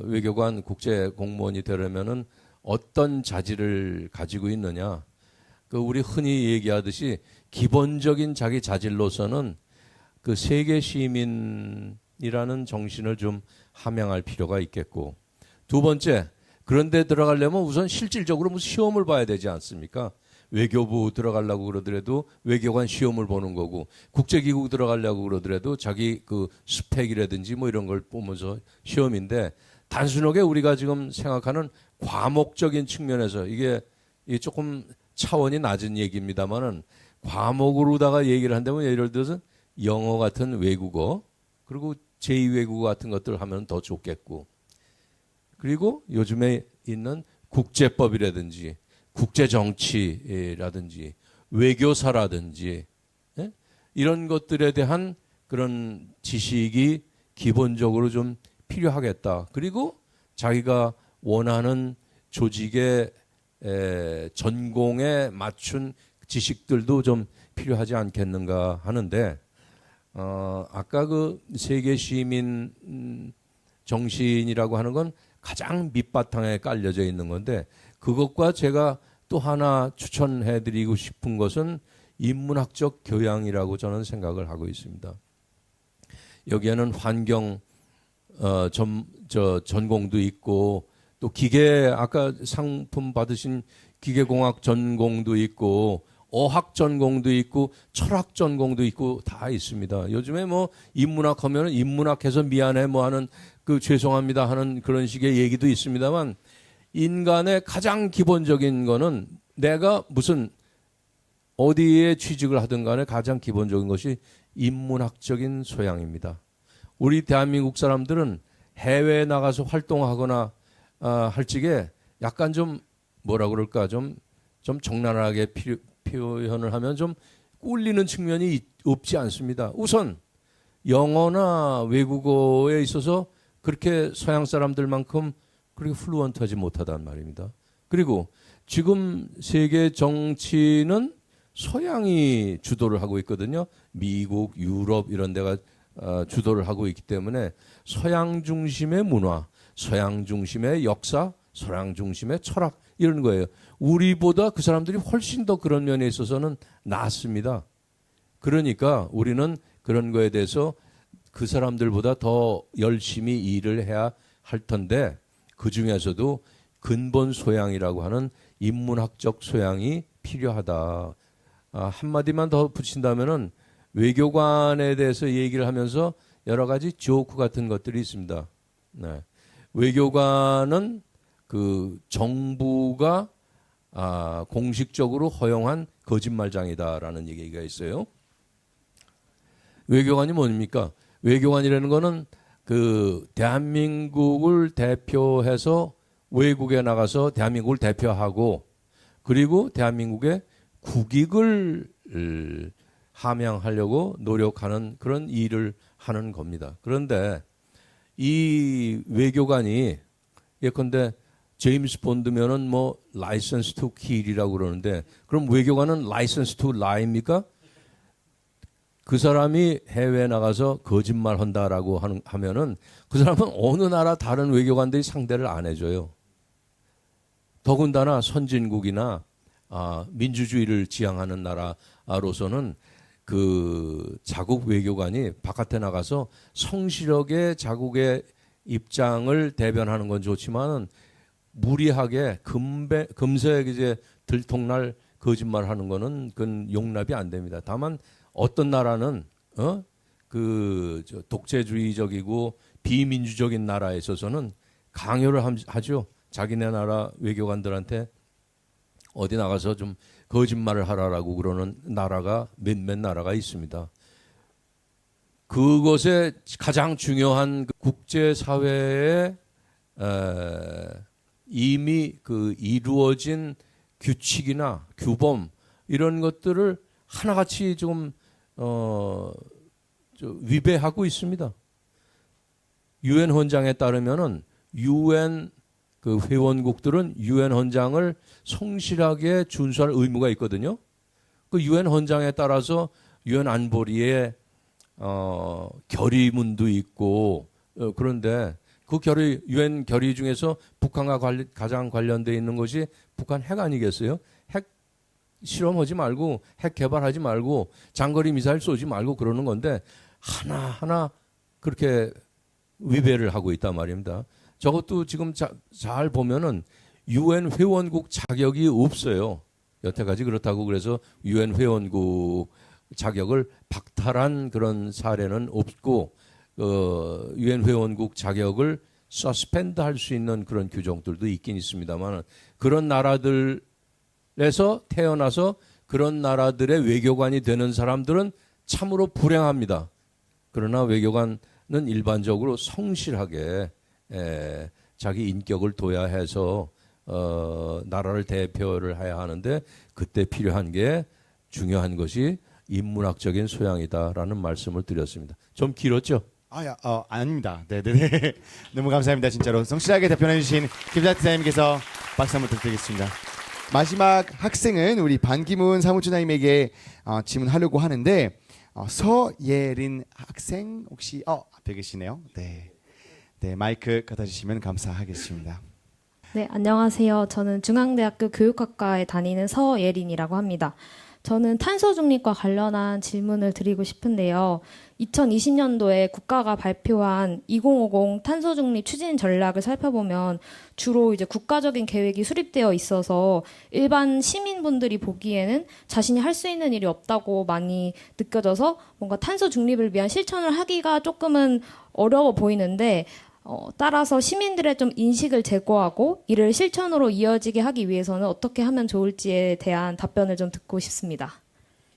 외교관 국제 공무원이 되려면은 어떤 자질을 가지고 있느냐? 그 우리 흔히 얘기하듯이 기본적인 자기 자질로서는 그 세계 시민이라는 정신을 좀 함양할 필요가 있겠고, 두 번째, 그런데 들어가려면 우선 실질적으로 무슨 시험을 봐야 되지 않습니까? 외교부 들어가려고 그러더라도 외교관 시험을 보는 거고, 국제기구 들어가려고 그러더라도 자기 그 스펙이라든지 뭐 이런 걸 보면서 시험인데, 단순하게 우리가 지금 생각하는 과목적인 측면에서 이게 조금 차원이 낮은 얘기입니다만은 과목으로다가 얘기를 한다면 예를 들어서 영어 같은 외국어, 그리고 제2외국어 같은 것들을 하면 더 좋겠고, 그리고 요즘에 있는 국제법이라든지 국제정치라든지 외교사라든지 이런 것들에 대한 그런 지식이 기본적으로 좀 필요하겠다. 그리고 자기가 원하는 조직의 전공에 맞춘 지식들도 좀 필요하지 않겠는가 하는데, 아까 그 세계 시민 정신이라고 하는 건 가장 밑바탕에 깔려져 있는 건데, 그것과 제가 또 하나 추천해드리고 싶은 것은 인문학적 교양이라고 저는 생각을 하고 있습니다. 여기에는 환경 전공도 있고, 또 기계, 아까 상품 받으신 기계공학 전공도 있고, 어학 전공도 있고, 철학 전공도 있고, 다 있습니다. 요즘에 뭐 인문학 하면은 인문학해서 미안해 뭐 하는 그 죄송합니다 하는 그런 식의 얘기도 있습니다만, 인간의 가장 기본적인 거는 내가 무슨 어디에 취직을 하든 간에 가장 기본적인 것이 인문학적인 소양입니다. 우리 대한민국 사람들은 해외에 나가서 활동하거나 할 적에 약간 좀 뭐라 그럴까 좀 적나라하게 표현을 하면 좀 꿀리는 측면이 없지 않습니다. 우선 영어나 외국어에 있어서 그렇게 서양 사람들만큼 그렇게 플루언트하지 못하단 말입니다. 그리고 지금 세계 정치는 서양이 주도를 하고 있거든요. 미국, 유럽 이런 데가 주도를 하고 있기 때문에 서양 중심의 문화, 서양 중심의 역사, 서양 중심의 철학 이런 거예요. 우리보다 그 사람들이 훨씬 더 그런 면에 있어서는 낫습니다. 그러니까 우리는 그런 거에 대해서 그 사람들보다 더 열심히 일을 해야 할 텐데, 그 중에서도 근본 소양이라고 하는 인문학적 소양이 필요하다. 한마디만 더 붙인다면은 외교관에 대해서 얘기를 하면서 여러 가지 조크 같은 것들이 있습니다. 네. 외교관은 그 정부가 공식적으로 허용한 거짓말장이다라는 얘기가 있어요. 외교관이 뭡니까? 외교관이라는 거는 그 대한민국을 대표해서 외국에 나가서 대한민국을 대표하고, 그리고 대한민국의 국익을 함양하려고 노력하는 그런 일을 하는 겁니다. 그런데 이 외교관이 예컨대 제임스 본드면은 뭐 라이선스 투 킬이라고 그러는데, 그럼 외교관은 라이선스 투 라입니까? 그 사람이 해외에 나가서 거짓말 한다라고 하면은 그 사람은 어느 나라 다른 외교관들이 상대를 안 해줘요. 더군다나 선진국이나 민주주의를 지향하는 나라로서는 그 자국 외교관이 바깥에 나가서 성실하게 자국의 입장을 대변하는 건 좋지만은 무리하게 금세 이제 들통날 거짓말하는 거는 그건 용납이 안 됩니다. 다만 어떤 나라는 독재주의적이고 비민주적인 나라에 있어서는 강요를 하죠. 자기네 나라 외교관들한테 어디 나가서 좀 거짓말을 하라라고 그러는 나라가 몇몇 나라가 있습니다. 그것에 가장 중요한 국제사회에 이미 그 이루어진 규칙이나 규범 이런 것들을 하나같이 좀 위배하고 있습니다. 유엔 헌장에 따르면은 유엔 그 회원국들은 유엔 헌장을 성실하게 준수할 의무가 있거든요. 그 유엔 헌장에 따라서 유엔 안보리에 결의문도 있고 그런데 그 유엔 결의 중에서 북한과 가장 관련돼 있는 것이 북한 핵 아니겠어요? 핵 실험하지 말고 핵 개발하지 말고 장거리 미사일 쏘지 말고 그러는 건데 하나하나 그렇게 위배를 하고 있단 말입니다. 저것도 지금 잘 보면은 유엔 회원국 자격이 없어요. 여태까지 그렇다고 그래서 유엔 회원국 자격을 박탈한 그런 사례는 없고 유엔 회원국 자격을 서스펜드 할 수 있는 그런 규정들도 있긴 있습니다만 그런 나라들에서 태어나서 그런 나라들의 외교관이 되는 사람들은 참으로 불행합니다. 그러나 외교관은 일반적으로 성실하게 자기 인격을 둬야 해서 나라를 대표를 해야 하는데 그때 필요한 게 중요한 것이 인문학적인 소양이다라는 말씀을 드렸습니다. 좀 길었죠? 아닙니다. 네네네. 너무 감사합니다. 진짜로 성실하게 답변해주신 김자태 사장님께서 박수 한번 부탁드리겠습니다. 마지막 학생은 우리 반기문 사무처장님에게 질문하려고 하는데 서예린 학생 혹시 앞에 계시네요. 네. 네, 마이크 갖다 주시면 감사하겠습니다. 네, 안녕하세요. 저는 중앙대학교 교육학과에 다니는 서예린이라고 합니다. 저는 탄소 중립과 관련한 질문을 드리고 싶은데요. 2020년도에 국가가 발표한 2050 탄소 중립 추진 전략을 살펴보면 주로 이제 국가적인 계획이 수립되어 있어서 일반 시민분들이 보기에는 자신이 할 수 있는 일이 없다고 많이 느껴져서 뭔가 탄소 중립을 위한 실천을 하기가 조금은 어려워 보이는데 따라서 시민들의 좀 인식을 제고하고 이를 실천으로 이어지게 하기 위해서는 어떻게 하면 좋을지에 대한 답변을 좀 듣고 싶습니다.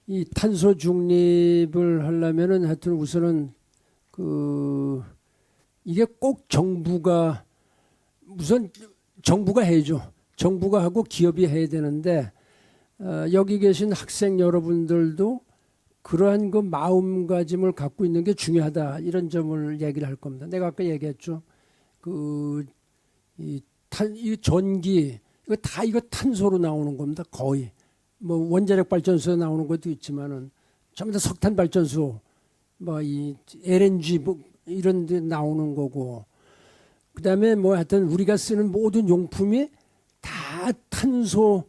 이 탄소 중립을 하려면은 하여튼 우선은 이게 꼭 정부가 해야죠. 정부가 하고 기업이 해야 되는데 여기 계신 학생 여러분들도 그러한 그 마음가짐을 갖고 있는 게 중요하다 이런 점을 얘기를 할 겁니다. 내가 아까 얘기했죠. 이 전기 이거 탄소로 나오는 겁니다. 거의 뭐 원자력 발전소에 나오는 것도 있지만은 전부 다 석탄 발전소 이 LNG 이런 데 나오는 거고 그다음에 뭐 하여튼 우리가 쓰는 모든 용품이 다 탄소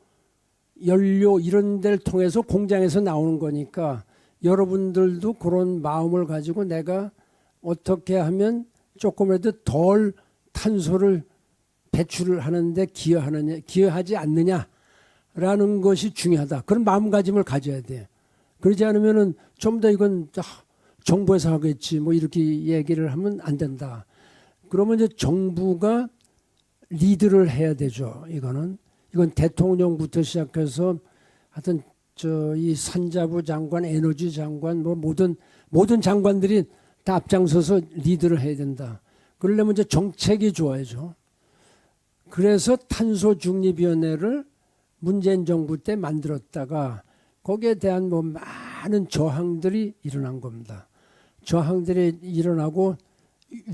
연료 이런 데를 통해서 공장에서 나오는 거니까 여러분들도 그런 마음을 가지고 내가 어떻게 하면 조금이라도 덜 탄소를 배출을 하는데 기여하지 않느냐라는 것이 중요하다. 그런 마음가짐을 가져야 돼요. 그러지 않으면은 좀 더 이건 정부에서 하겠지 뭐 이렇게 얘기를 하면 안 된다. 그러면 이제 정부가 리드를 해야 되죠. 이건 대통령부터 시작해서 하여튼 이 산자부 장관, 에너지 장관, 뭐 모든 장관들이 다 앞장서서 리드를 해야 된다. 그러려면 이제 정책이 좋아야죠. 그래서 탄소중립위원회를 문재인 정부 때 만들었다가 거기에 대한 뭐 많은 저항들이 일어난 겁니다. 저항들이 일어나고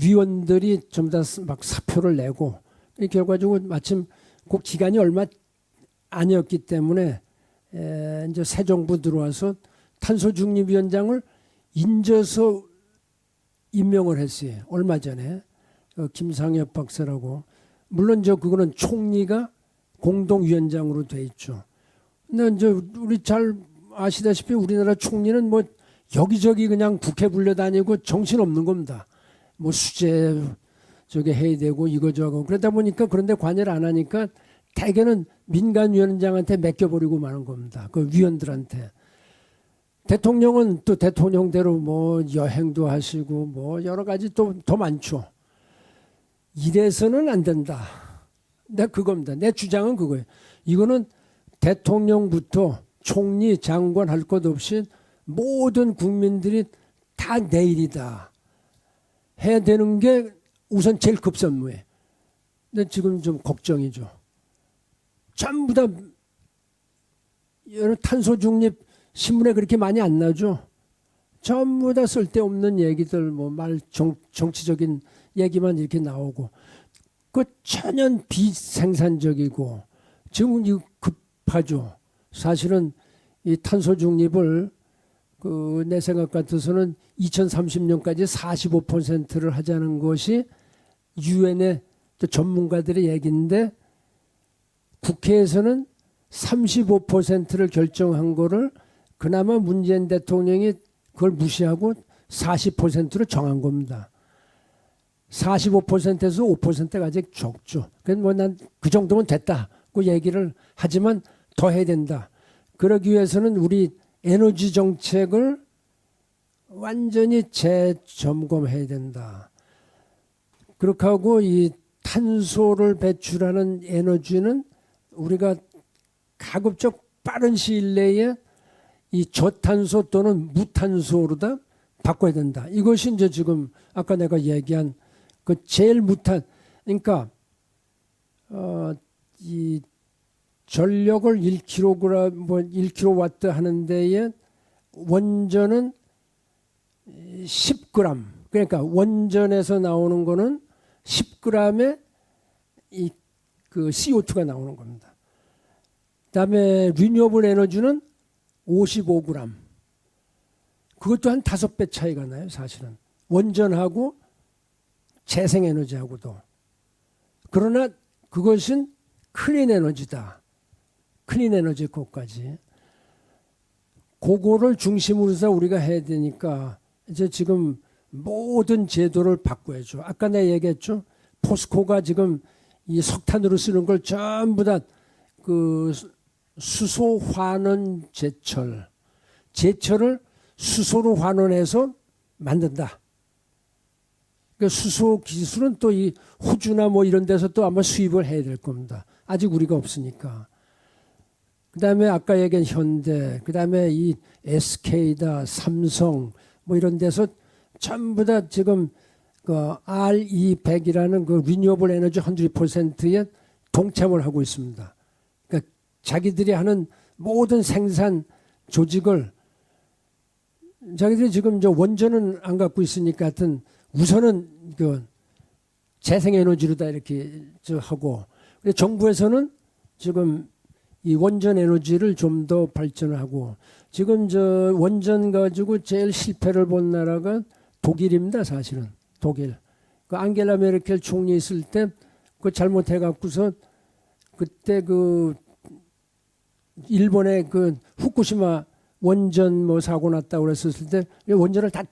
위원들이 전부 다 막 사표를 내고 결과적으로 마침 그 기간이 얼마 아니었기 때문에 이제 새 정부 들어와서 탄소중립위원장을 인져서 임명을 했어요. 얼마 전에 김상엽 박사라고. 물론 그거는 총리가 공동위원장으로 돼 있죠. 근데 이제 우리 잘 아시다시피 우리나라 총리는 뭐 여기저기 그냥 국회 불려다니고 정신 없는 겁니다. 뭐 수재 해야 되고 이거저거 그러다 보니까 그런데 관여를 안 하니까 대개는 민간위원장한테 맡겨버리고 마는 겁니다. 그 위원들한테. 대통령은 또 대통령대로 뭐 여행도 하시고 뭐 여러 가지 또 더 많죠. 이래서는 안 된다. 그겁니다. 내 주장은 그거예요. 이거는 대통령부터 총리, 장관 할 것 없이 모든 국민들이 다 내일이다. 해야 되는 게 우선 제일 급선무예요. 근데 지금 좀 걱정이죠. 전부 다 탄소 중립 신문에 그렇게 많이 안 나죠. 전부 다 쓸데없는 얘기들, 뭐 정치적인 얘기만 이렇게 나오고, 그 전혀 비생산적이고, 지금 이 급하죠. 사실은 이 탄소 중립을 내 생각 같아서는 2030년까지 45%를 하자는 것이 유엔의 전문가들의 얘기인데, 국회에서는 35%를 결정한 거를 그나마 문재인 대통령이 그걸 무시하고 40%로 정한 겁니다. 45%에서 5%가 아직 적죠. 그래서 뭐 난 그 정도면 됐다고 얘기를 하지만 더 해야 된다. 그러기 위해서는 우리 에너지 정책을 완전히 재점검해야 된다. 그렇게 하고 이 탄소를 배출하는 에너지는 우리가 가급적 빠른 시일 내에 이 저탄소 또는 무탄소로 다 바꿔야 된다. 이것이 이제 지금 아까 내가 얘기한 그 제일 무탄, 그러니까 이 전력을 1kg 뭐 1kW 하는 데에 원전은 10g, 그러니까 원전에서 나오는 거는 10g의 이 그 CO2가 나오는 겁니다. 그다음에 리뉴어블 에너지는 55g. 그것도 한 5배 차이가 나요, 사실은. 원전하고 재생에너지하고도. 그러나 그것은 클린 에너지다. 클린 에너지 것까지. 그거를 중심으로 해서 우리가 해야 되니까 이제 지금 모든 제도를 바꿔야죠. 아까 내가 얘기했죠. 포스코가 지금 이 석탄으로 쓰는 걸 전부 다 그 수소 환원 제철을 수소로 환원해서 만든다. 그 수소 기술은 또 이 호주나 뭐 이런 데서 또 아마 수입을 해야 될 겁니다. 아직 우리가 없으니까. 그다음에 아까 얘기한 현대, 그다음에 이 SK다, 삼성 뭐 이런 데서 전부 다 지금 그 RE100이라는 그 리뉴어블 에너지 100%에 동참을 하고 있습니다. 그러니까 자기들이 하는 모든 생산 조직을 자기들이 지금 저 원전은 안 갖고 있으니까 하여튼 우선은 그 재생에너지로 다 이렇게 하고, 근데 정부에서는 지금 이 원전 에너지를 좀 더 발전하고, 지금 저 원전 가지고 제일 실패를 본 나라가 독일입니다, 사실은. 독일. 그 앙겔라 메르켈 총리 있을 때 그 잘못해 갖고서 그때 그 일본의 그 후쿠시마 원전 뭐 사고 났다고 그랬었을 때 원전을 다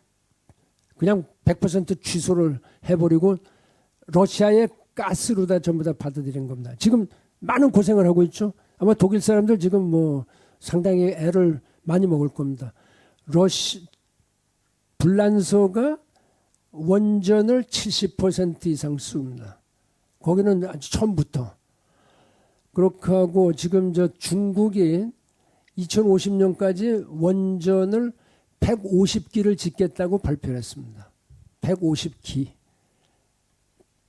그냥 100% 취소를 해버리고 러시아의 가스로 다 전부 다 받아들인 겁니다. 지금 많은 고생을 하고 있죠. 아마 독일 사람들 지금 뭐 상당히 애를 많이 먹을 겁니다. 불란서가 원전을 70% 이상 씁니다. 거기는 아주 처음부터. 그렇게 하고 지금 저 중국이 2050년까지 원전을 150기를 짓겠다고 발표를 했습니다. 150기.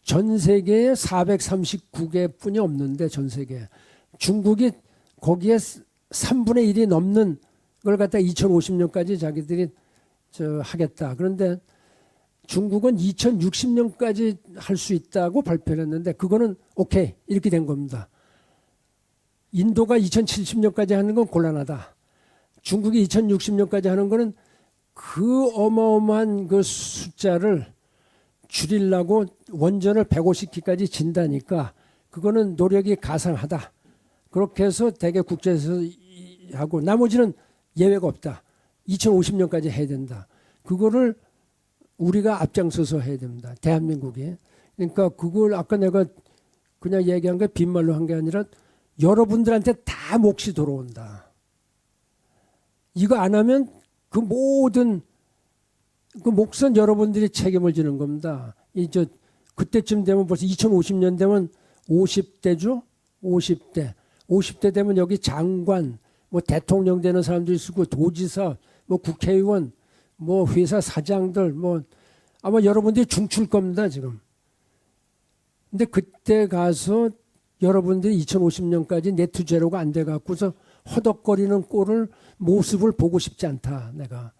전 세계에 439개뿐이 없는데 전 세계에. 중국이 거기에 3분의 1이 넘는 걸 갖다 2050년까지 자기들이 하겠다. 그런데 중국은 2060년까지 할 수 있다고 발표를 했는데 그거는 오케이 이렇게 된 겁니다. 인도가 2070년까지 하는 건 곤란하다. 중국이 2060년까지 하는 거는 그 어마어마한 그 숫자를 줄이려고 원전을 150기까지 진다니까 그거는 노력이 가상하다. 그렇게 해서 대개 국제에서 하고 나머지는 예외가 없다. 2050년까지 해야 된다. 그거를 우리가 앞장서서 해야 됩니다. 대한민국이. 그러니까 그걸 아까 내가 그냥 얘기한 게 빈말로 한 게 아니라 여러분들한테 다 몫이 돌아온다. 이거 안 하면 그 모든 그 몫은 여러분들이 책임을 지는 겁니다. 그때쯤 되면 벌써 2050년 되면 50대죠? 50대. 50대 되면 여기 장관, 뭐 대통령 되는 사람도 있고 도지사, 뭐 국회의원, 뭐 회사 사장들, 뭐 아마 여러분들이 중출 겁니다, 지금. 근데 그때 가서 여러분들이 2050년까지 네트 제로가 안 돼 갖고서 허덕거리는 꼴을 모습을 보고 싶지 않다, 내가.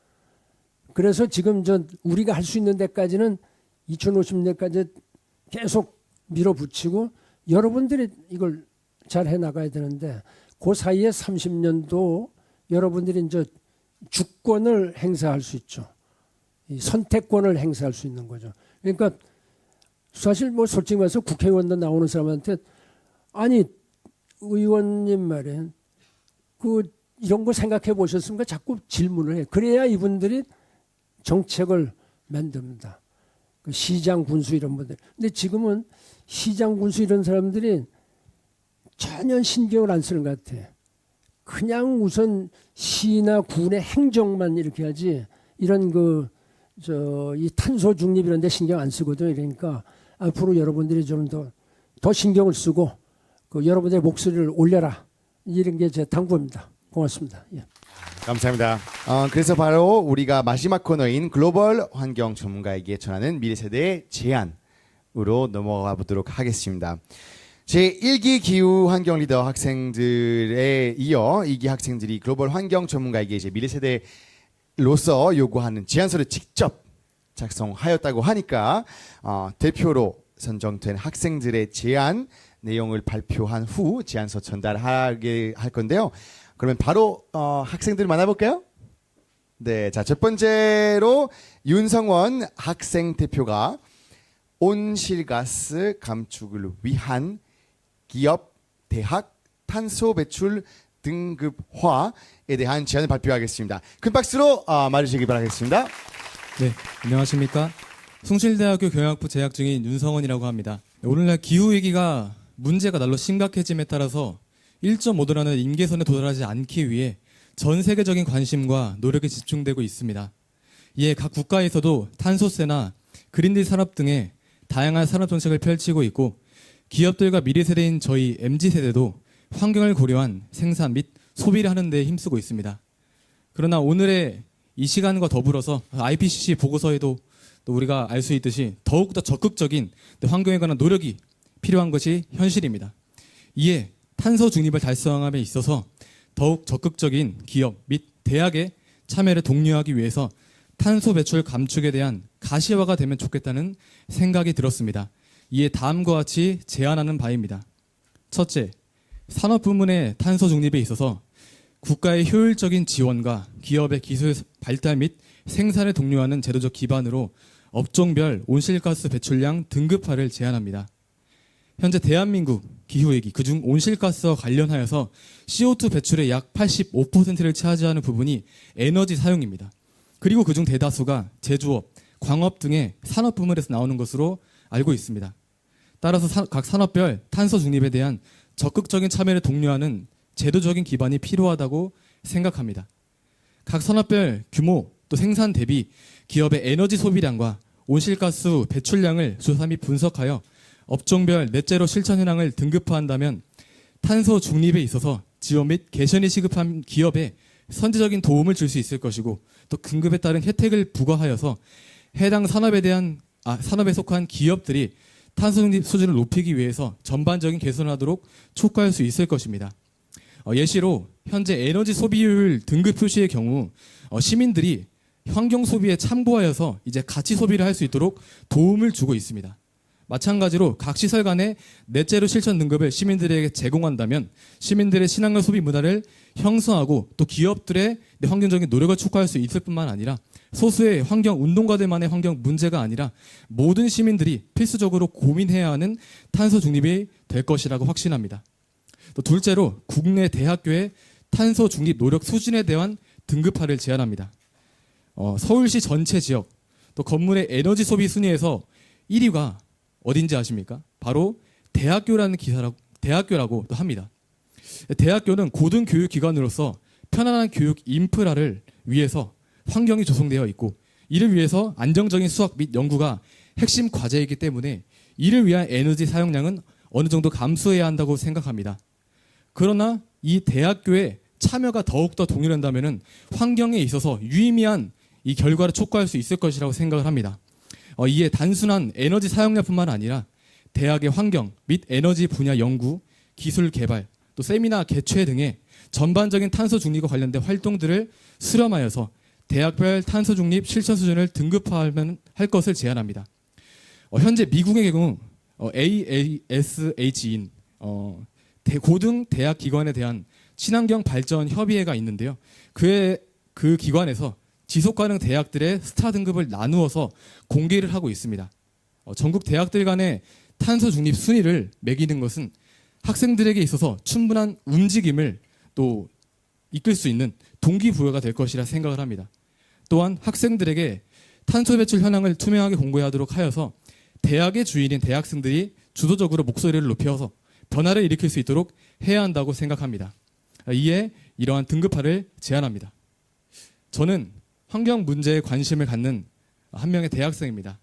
그래서 지금 우리가 할 수 있는 데까지는 2050년까지 계속 밀어붙이고 여러분들이 이걸 잘 해나가야 되는데 그 사이에 30년도 여러분들이 이제 주권을 행사할 수 있죠. 이 선택권을 행사할 수 있는 거죠. 그러니까 사실 뭐 솔직히 말해서 국회의원도 나오는 사람한테 아니 의원님 말에 이런 거 생각해 보셨습니까? 자꾸 질문을 해. 그래야 이분들이 정책을 만듭니다. 그 시장 군수 이런 분들. 근데 지금은 시장 군수 이런 사람들이 전혀 신경을 안 쓰는 것 같아. 그냥 우선 시나 군의 행정만 이렇게 하지 이런 이 탄소 중립 이런 데 신경 안 쓰거든요. 그러니까 앞으로 여러분들이 좀 더 신경을 쓰고 여러분들의 목소리를 올려라. 이런 게 제 당부입니다. 고맙습니다. 예. 감사합니다. 그래서 바로 우리가 마지막 코너인 글로벌 환경 전문가에게 전하는 미래 세대의 제안으로 넘어가 보도록 하겠습니다. 제1기 기후 환경 리더 학생들에 이어 2기 학생들이 글로벌 환경 전문가에게 이제 미래 세대로서 요구하는 제안서를 직접 작성하였다고 하니까 대표로 선정된 학생들의 제안 내용을 발표한 후 제안서 전달하게 할 건데요. 그러면 바로 학생들 만나볼까요? 네, 자, 첫 번째로 윤성원 학생 대표가 온실가스 감축을 위한 기업, 대학, 탄소 배출 등급화에 대한 제안을 발표하겠습니다. 큰 박수로 맞으시기 바라겠습니다. 네, 안녕하십니까. 숭실대학교 경영학부 재학 중인 윤성원이라고 합니다. 오늘날 기후위기가 문제가 날로 심각해짐에 따라서 1.5도라는 임계선에 도달하지 않기 위해 전 세계적인 관심과 노력이 집중되고 있습니다. 이에 각 국가에서도 탄소세나 그린딜 산업 등의 다양한 산업 정책을 펼치고 있고 기업들과 미래 세대인 저희 MZ세대도 환경을 고려한 생산 및 소비를 하는 데 힘쓰고 있습니다. 그러나 오늘의 이 시간과 더불어서 IPCC 보고서에도 또 우리가 알 수 있듯이 더욱더 적극적인 환경에 관한 노력이 필요한 것이 현실입니다. 이에 탄소 중립을 달성함에 있어서 더욱 적극적인 기업 및 대학의 참여를 독려하기 위해서 탄소 배출 감축에 대한 가시화가 되면 좋겠다는 생각이 들었습니다. 이에 다음과 같이 제안하는 바입니다. 첫째, 산업 부문의 탄소 중립에 있어서 국가의 효율적인 지원과 기업의 기술 발달 및 생산을 독려하는 제도적 기반으로 업종별 온실가스 배출량 등급화를 제안합니다. 현재 대한민국 기후위기, 그중 온실가스와 관련하여서 CO2 배출의 약 85%를 차지하는 부분이 에너지 사용입니다. 그리고 그중 대다수가 제조업, 광업 등의 산업 부문에서 나오는 것으로 알고 있습니다. 따라서 각 산업별 탄소 중립에 대한 적극적인 참여를 독려하는 제도적인 기반이 필요하다고 생각합니다. 각 산업별 규모 또 생산 대비 기업의 에너지 소비량과 온실가스 배출량을 조사 및 분석하여 업종별 넷제로 실천 현황을 등급화한다면 탄소 중립에 있어서 지원 및 개선이 시급한 기업에 선제적인 도움을 줄 수 있을 것이고 또 등급에 따른 혜택을 부과하여서 해당 산업에 속한 기업들이 탄소 중립 수준을 높이기 위해서 전반적인 개선을 하도록 촉구할 수 있을 것입니다. 예시로 현재 에너지 소비율 등급 표시의 경우 시민들이 환경 소비에 참고하여서 이제 가치 소비를 할 수 있도록 도움을 주고 있습니다. 마찬가지로 각 시설 간의 넷제로 실천 등급을 시민들에게 제공한다면 시민들의 친환경 소비 문화를 형성하고 또 기업들의 환경적인 노력을 촉구할 수 있을 뿐만 아니라 소수의 환경 운동가들만의 환경 문제가 아니라 모든 시민들이 필수적으로 고민해야 하는 탄소 중립이 될 것이라고 확신합니다. 또 둘째로 국내 대학교의 탄소 중립 노력 수준에 대한 등급화를 제안합니다. 서울시 전체 지역 또 건물의 에너지 소비 순위에서 1위가 어딘지 아십니까? 바로 대학교라고 또 합니다. 대학교는 고등교육기관으로서 편안한 교육 인프라를 위해서 환경이 조성되어 있고 이를 위해서 안정적인 수학 및 연구가 핵심 과제이기 때문에 이를 위한 에너지 사용량은 어느 정도 감수해야 한다고 생각합니다. 그러나 이 대학교의 참여가 더욱더 동일한다면 환경에 있어서 유의미한 이 결과를 촉구할 수 있을 것이라고 생각을 합니다. 이에 단순한 에너지 사용량뿐만 아니라 대학의 환경 및 에너지 분야 연구, 기술 개발, 또 세미나 개최 등의 전반적인 탄소 중립과 관련된 활동들을 수렴하여서 대학별 탄소 중립 실천 수준을 등급화하면 할 것을 제안합니다. 현재 미국의 경우 AASH인 고등 대학 기관에 대한 친환경 발전 협의회가 있는데요. 그 기관에서 지속가능 대학들의 스타 등급을 나누어서 공개를 하고 있습니다. 전국 대학들 간의 탄소 중립 순위를 매기는 것은 학생들에게 있어서 충분한 움직임을 또 이끌 수 있는 동기부여가 될 것이라 생각을 합니다. 또한 학생들에게 탄소 배출 현황을 투명하게 공개하도록 하여서 대학의 주인인 대학생들이 주도적으로 목소리를 높여서 변화를 일으킬 수 있도록 해야 한다고 생각합니다. 이에 이러한 등급화를 제안합니다. 저는 환경 문제에 관심을 갖는 한 명의 대학생입니다.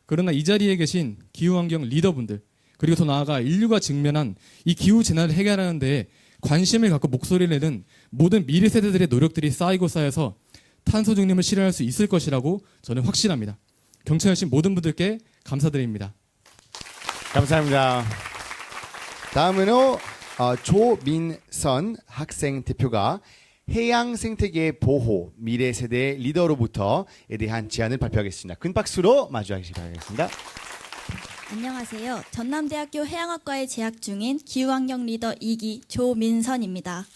그러나 이 자리에 계신 기후환경 리더분들, 그리고 더 나아가 인류가 직면한 이 기후 재난을 해결하는 데에 관심을 갖고 목소리를 내는 모든 미래 세대들의 노력들이 쌓이고 쌓여서 탄소 중립을 실현할 수 있을 것이라고 저는 확신합니다. 경청해주신 모든 분들께 감사드립니다. 감사합니다. 다음은요, 조민선 학생 대표가 해양 생태계 보호 미래 세대 리더로부터에 대한 제안을 발표하겠습니다. 큰 박수로 마주하시기 바라겠습니다. 안녕하세요. 전남대학교 해양학과에 재학 중인 기후환경 리더 2기 조민선입니다.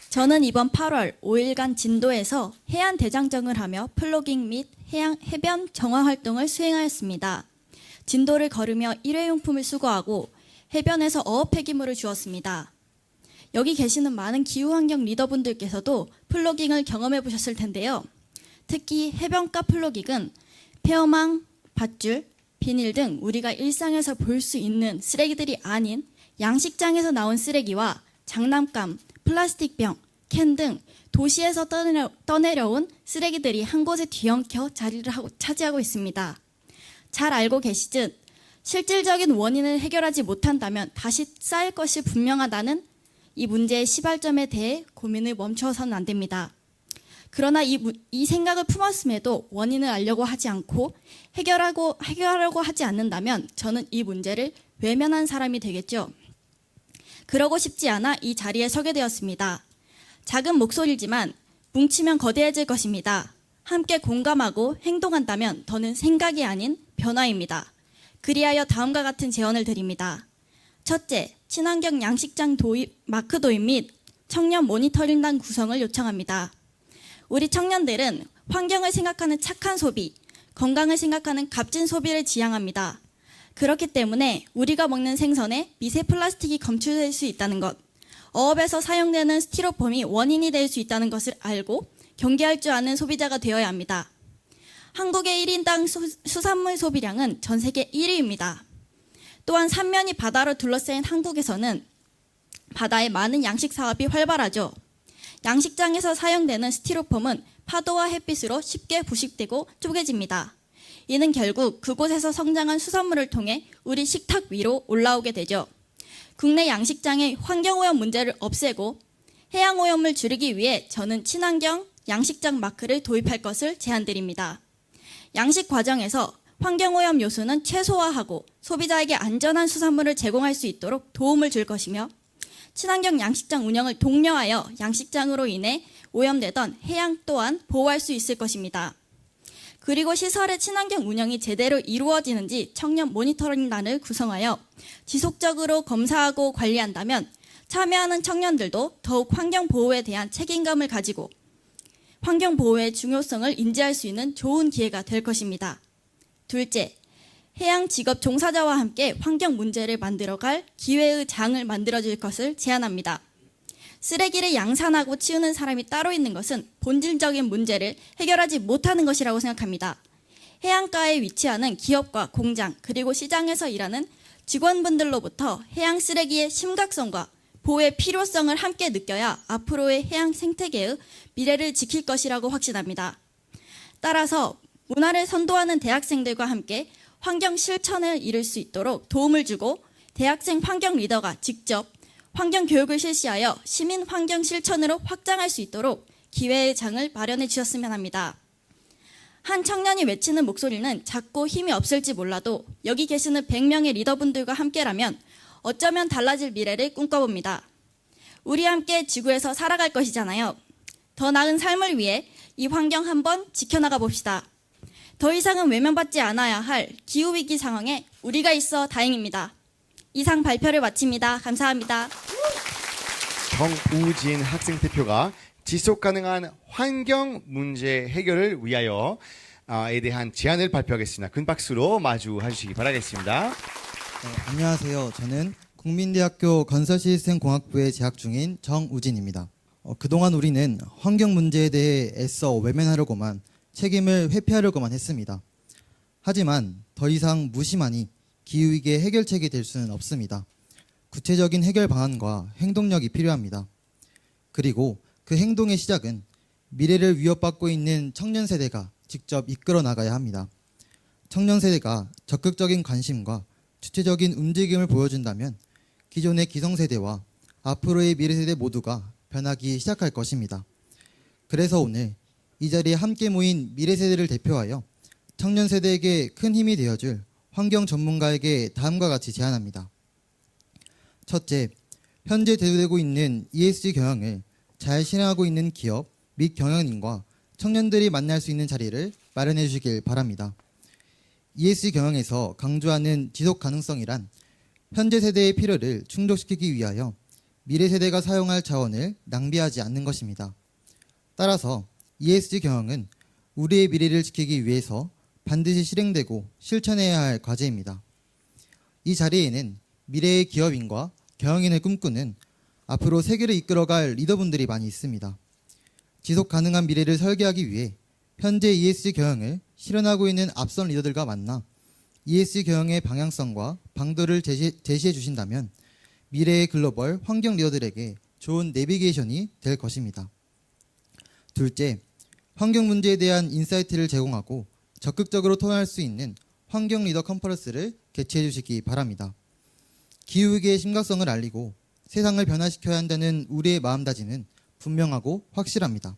저는 이번 8월 5일간 진도에서 해안 대장정을 하며 플로깅 및 해변 정화 활동을 수행하였습니다. 진도를 걸으며 일회용품을 수거하고 해변에서 어업 폐기물을 주었습니다. 여기 계시는 많은 기후환경 리더분들께서도 플로깅을 경험해 보셨을 텐데요. 특히 해변가 플로깅은 폐어망, 밧줄, 비닐 등 우리가 일상에서 볼 수 있는 쓰레기들이 아닌 양식장에서 나온 쓰레기와 장난감, 플라스틱병, 캔 등 도시에서 떠내려온 쓰레기들이 한 곳에 뒤엉켜 자리를 차지하고 있습니다. 잘 알고 계시듯 실질적인 원인을 해결하지 못한다면 다시 쌓일 것이 분명하다는 이 문제의 시발점에 대해 고민을 멈춰서는 안 됩니다. 그러나 이 생각을 품었음에도 원인을 알려고 하지 않고 해결하려고 하지 않는다면 저는 이 문제를 외면한 사람이 되겠죠. 그러고 싶지 않아 이 자리에 서게 되었습니다. 작은 목소리지만 뭉치면 거대해질 것입니다. 함께 공감하고 행동한다면 더는 생각이 아닌 변화입니다. 그리하여 다음과 같은 제언을 드립니다. 첫째, 친환경 양식장 마크 도입 및 청년 모니터링단 구성을 요청합니다. 우리 청년들은 환경을 생각하는 착한 소비, 건강을 생각하는 값진 소비를 지향합니다. 그렇기 때문에 우리가 먹는 생선에 미세 플라스틱이 검출될 수 있다는 것, 어업에서 사용되는 스티로폼이 원인이 될 수 있다는 것을 알고 경계할 줄 아는 소비자가 되어야 합니다. 한국의 1인당 수산물 소비량은 전 세계 1위입니다. 또한 삼면이 바다로 둘러싸인 한국에서는 바다에 많은 양식 사업이 활발하죠. 양식장에서 사용되는 스티로폼은 파도와 햇빛으로 쉽게 부식되고 쪼개집니다. 이는 결국 그곳에서 성장한 수산물을 통해 우리 식탁 위로 올라오게 되죠. 국내 양식장의 환경오염 문제를 없애고 해양오염을 줄이기 위해 저는 친환경 양식장 마크를 도입할 것을 제안드립니다. 양식 과정에서 환경오염 요소는 최소화하고 소비자에게 안전한 수산물을 제공할 수 있도록 도움을 줄 것이며 친환경 양식장 운영을 독려하여 양식장으로 인해 오염되던 해양 또한 보호할 수 있을 것입니다. 그리고 시설의 친환경 운영이 제대로 이루어지는지 청년 모니터링단을 구성하여 지속적으로 검사하고 관리한다면 참여하는 청년들도 더욱 환경 보호에 대한 책임감을 가지고 환경 보호의 중요성을 인지할 수 있는 좋은 기회가 될 것입니다. 둘째, 해양 직업 종사자와 함께 환경 문제를 만들어갈 기회의 장을 만들어줄 것을 제안합니다. 쓰레기를 양산하고 치우는 사람이 따로 있는 것은 본질적인 문제를 해결하지 못하는 것이라고 생각합니다. 해안가에 위치하는 기업과 공장 그리고 시장에서 일하는 직원분들로부터 해양 쓰레기의 심각성과 보호의 필요성을 함께 느껴야 앞으로의 해양 생태계의 미래를 지킬 것이라고 확신합니다. 따라서 문화를 선도하는 대학생들과 함께 환경 실천을 이룰 수 있도록 도움을 주고 대학생 환경 리더가 직접 환경 교육을 실시하여 시민 환경 실천으로 확장할 수 있도록 기회의 장을 마련해 주셨으면 합니다. 한 청년이 외치는 목소리는 작고 힘이 없을지 몰라도 여기 계시는 100명의 리더분들과 함께라면 어쩌면 달라질 미래를 꿈꿔봅니다. 우리 함께 지구에서 살아갈 것이잖아요. 더 나은 삶을 위해 이 환경 한번 지켜나가 봅시다. 더 이상은 외면받지 않아야 할 기후위기 상황에 우리가 있어 다행입니다. 이상 발표를 마칩니다. 감사합니다. 정우진 학생 대표가 지속 가능한 환경 문제 해결을 위하여 에 대한 제안을 발표하겠습니다. 큰 박수로 마주해 주시기 바라겠습니다. 안녕하세요. 저는 국민대학교 건설시스템공학부에 재학 중인 정우진입니다. 그동안 우리는 환경 문제에 대해 애써 외면하려고만 책임을 회피하려고만 했습니다. 하지만 더 이상 무심하니 기후위기의 해결책이 될 수는 없습니다. 구체적인 해결 방안과 행동력이 필요합니다. 그리고 그 행동의 시작은 미래를 위협받고 있는 청년 세대가 직접 이끌어 나가야 합니다. 청년 세대가 적극적인 관심과 주체적인 움직임을 보여준다면 기존의 기성세대와 앞으로의 미래세대 모두가 변하기 시작할 것입니다. 그래서 오늘 이 자리에 함께 모인 미래세대를 대표하여 청년 세대에게 큰 힘이 되어줄 환경 전문가에게 다음과 같이 제안합니다. 첫째, 현재 대두되고 있는 ESG 경영을 잘 실행하고 있는 기업 및 경영인과 청년들이 만날 수 있는 자리를 마련해 주시길 바랍니다. ESG 경영에서 강조하는 지속 가능성이란 현재 세대의 필요를 충족시키기 위하여 미래 세대가 사용할 자원을 낭비하지 않는 것입니다. 따라서 ESG 경영은 우리의 미래를 지키기 위해서 반드시 실행되고 실천해야 할 과제입니다. 이 자리에는 미래의 기업인과 경영인을 꿈꾸는 앞으로 세계를 이끌어갈 리더분들이 많이 있습니다. 지속 가능한 미래를 설계하기 위해 현재 ESG 경영을 실현하고 있는 앞선 리더들과 만나 ESG 경영의 방향성과 방도를 제시해 주신다면 미래의 글로벌 환경 리더들에게 좋은 내비게이션이 될 것입니다. 둘째, 환경 문제에 대한 인사이트를 제공하고 적극적으로 토론할 수 있는 환경 리더 컨퍼런스를 개최해 주시기 바랍니다. 기후위기의 심각성을 알리고 세상을 변화시켜야 한다는 우리의 마음다짐은 분명하고 확실합니다.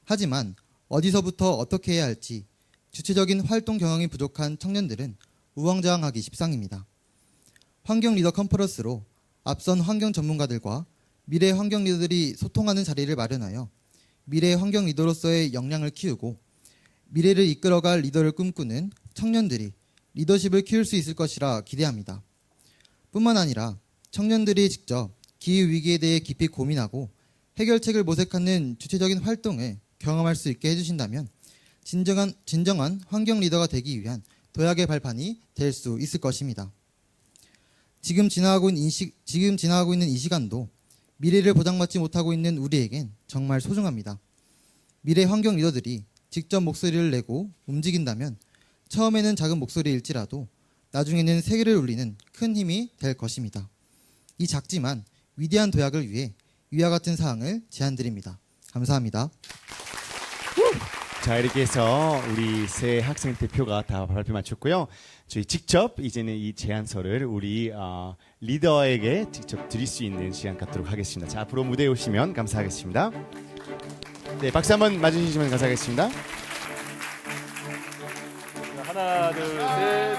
하지만 어디서부터 어떻게 해야 할지 주체적인 활동 경험이 부족한 청년들은 우왕좌왕하기 십상입니다. 환경 리더 컨퍼런스로 앞선 환경 전문가들과 미래 환경 리더들이 소통하는 자리를 마련하여 미래 환경 리더로서의 역량을 키우고 미래를 이끌어갈 리더를 꿈꾸는 청년들이 리더십을 키울 수 있을 것이라 기대합니다. 뿐만 아니라 청년들이 직접 기후위기에 대해 깊이 고민하고 해결책을 모색하는 주체적인 활동을 경험할 수 있게 해주신다면 진정한 환경 리더가 되기 위한 도약의 발판이 될 수 있을 것입니다. 지금 지나가고 있는 이 시간도 미래를 보장받지 못하고 있는 우리에겐 정말 소중합니다. 미래 환경 리더들이 직접 목소리를 내고 움직인다면 처음에는 작은 목소리일지라도 나중에는 세계를 울리는 큰 힘이 될 것입니다. 이 작지만 위대한 도약을 위해 위와 같은 사항을 제안드립니다. 감사합니다. 자, 이렇게 해서 우리 세 학생 대표가 다 발표 마쳤고요. 저희 직접 이제는 이 제안서를 우리 리더에게 직접 드릴 수 있는 시간 갖도록 하겠습니다. 자, 앞으로 무대에 오시면 감사하겠습니다. 네, 박수 한번 맞으시면 감사하겠습니다. 하나, 둘, 셋.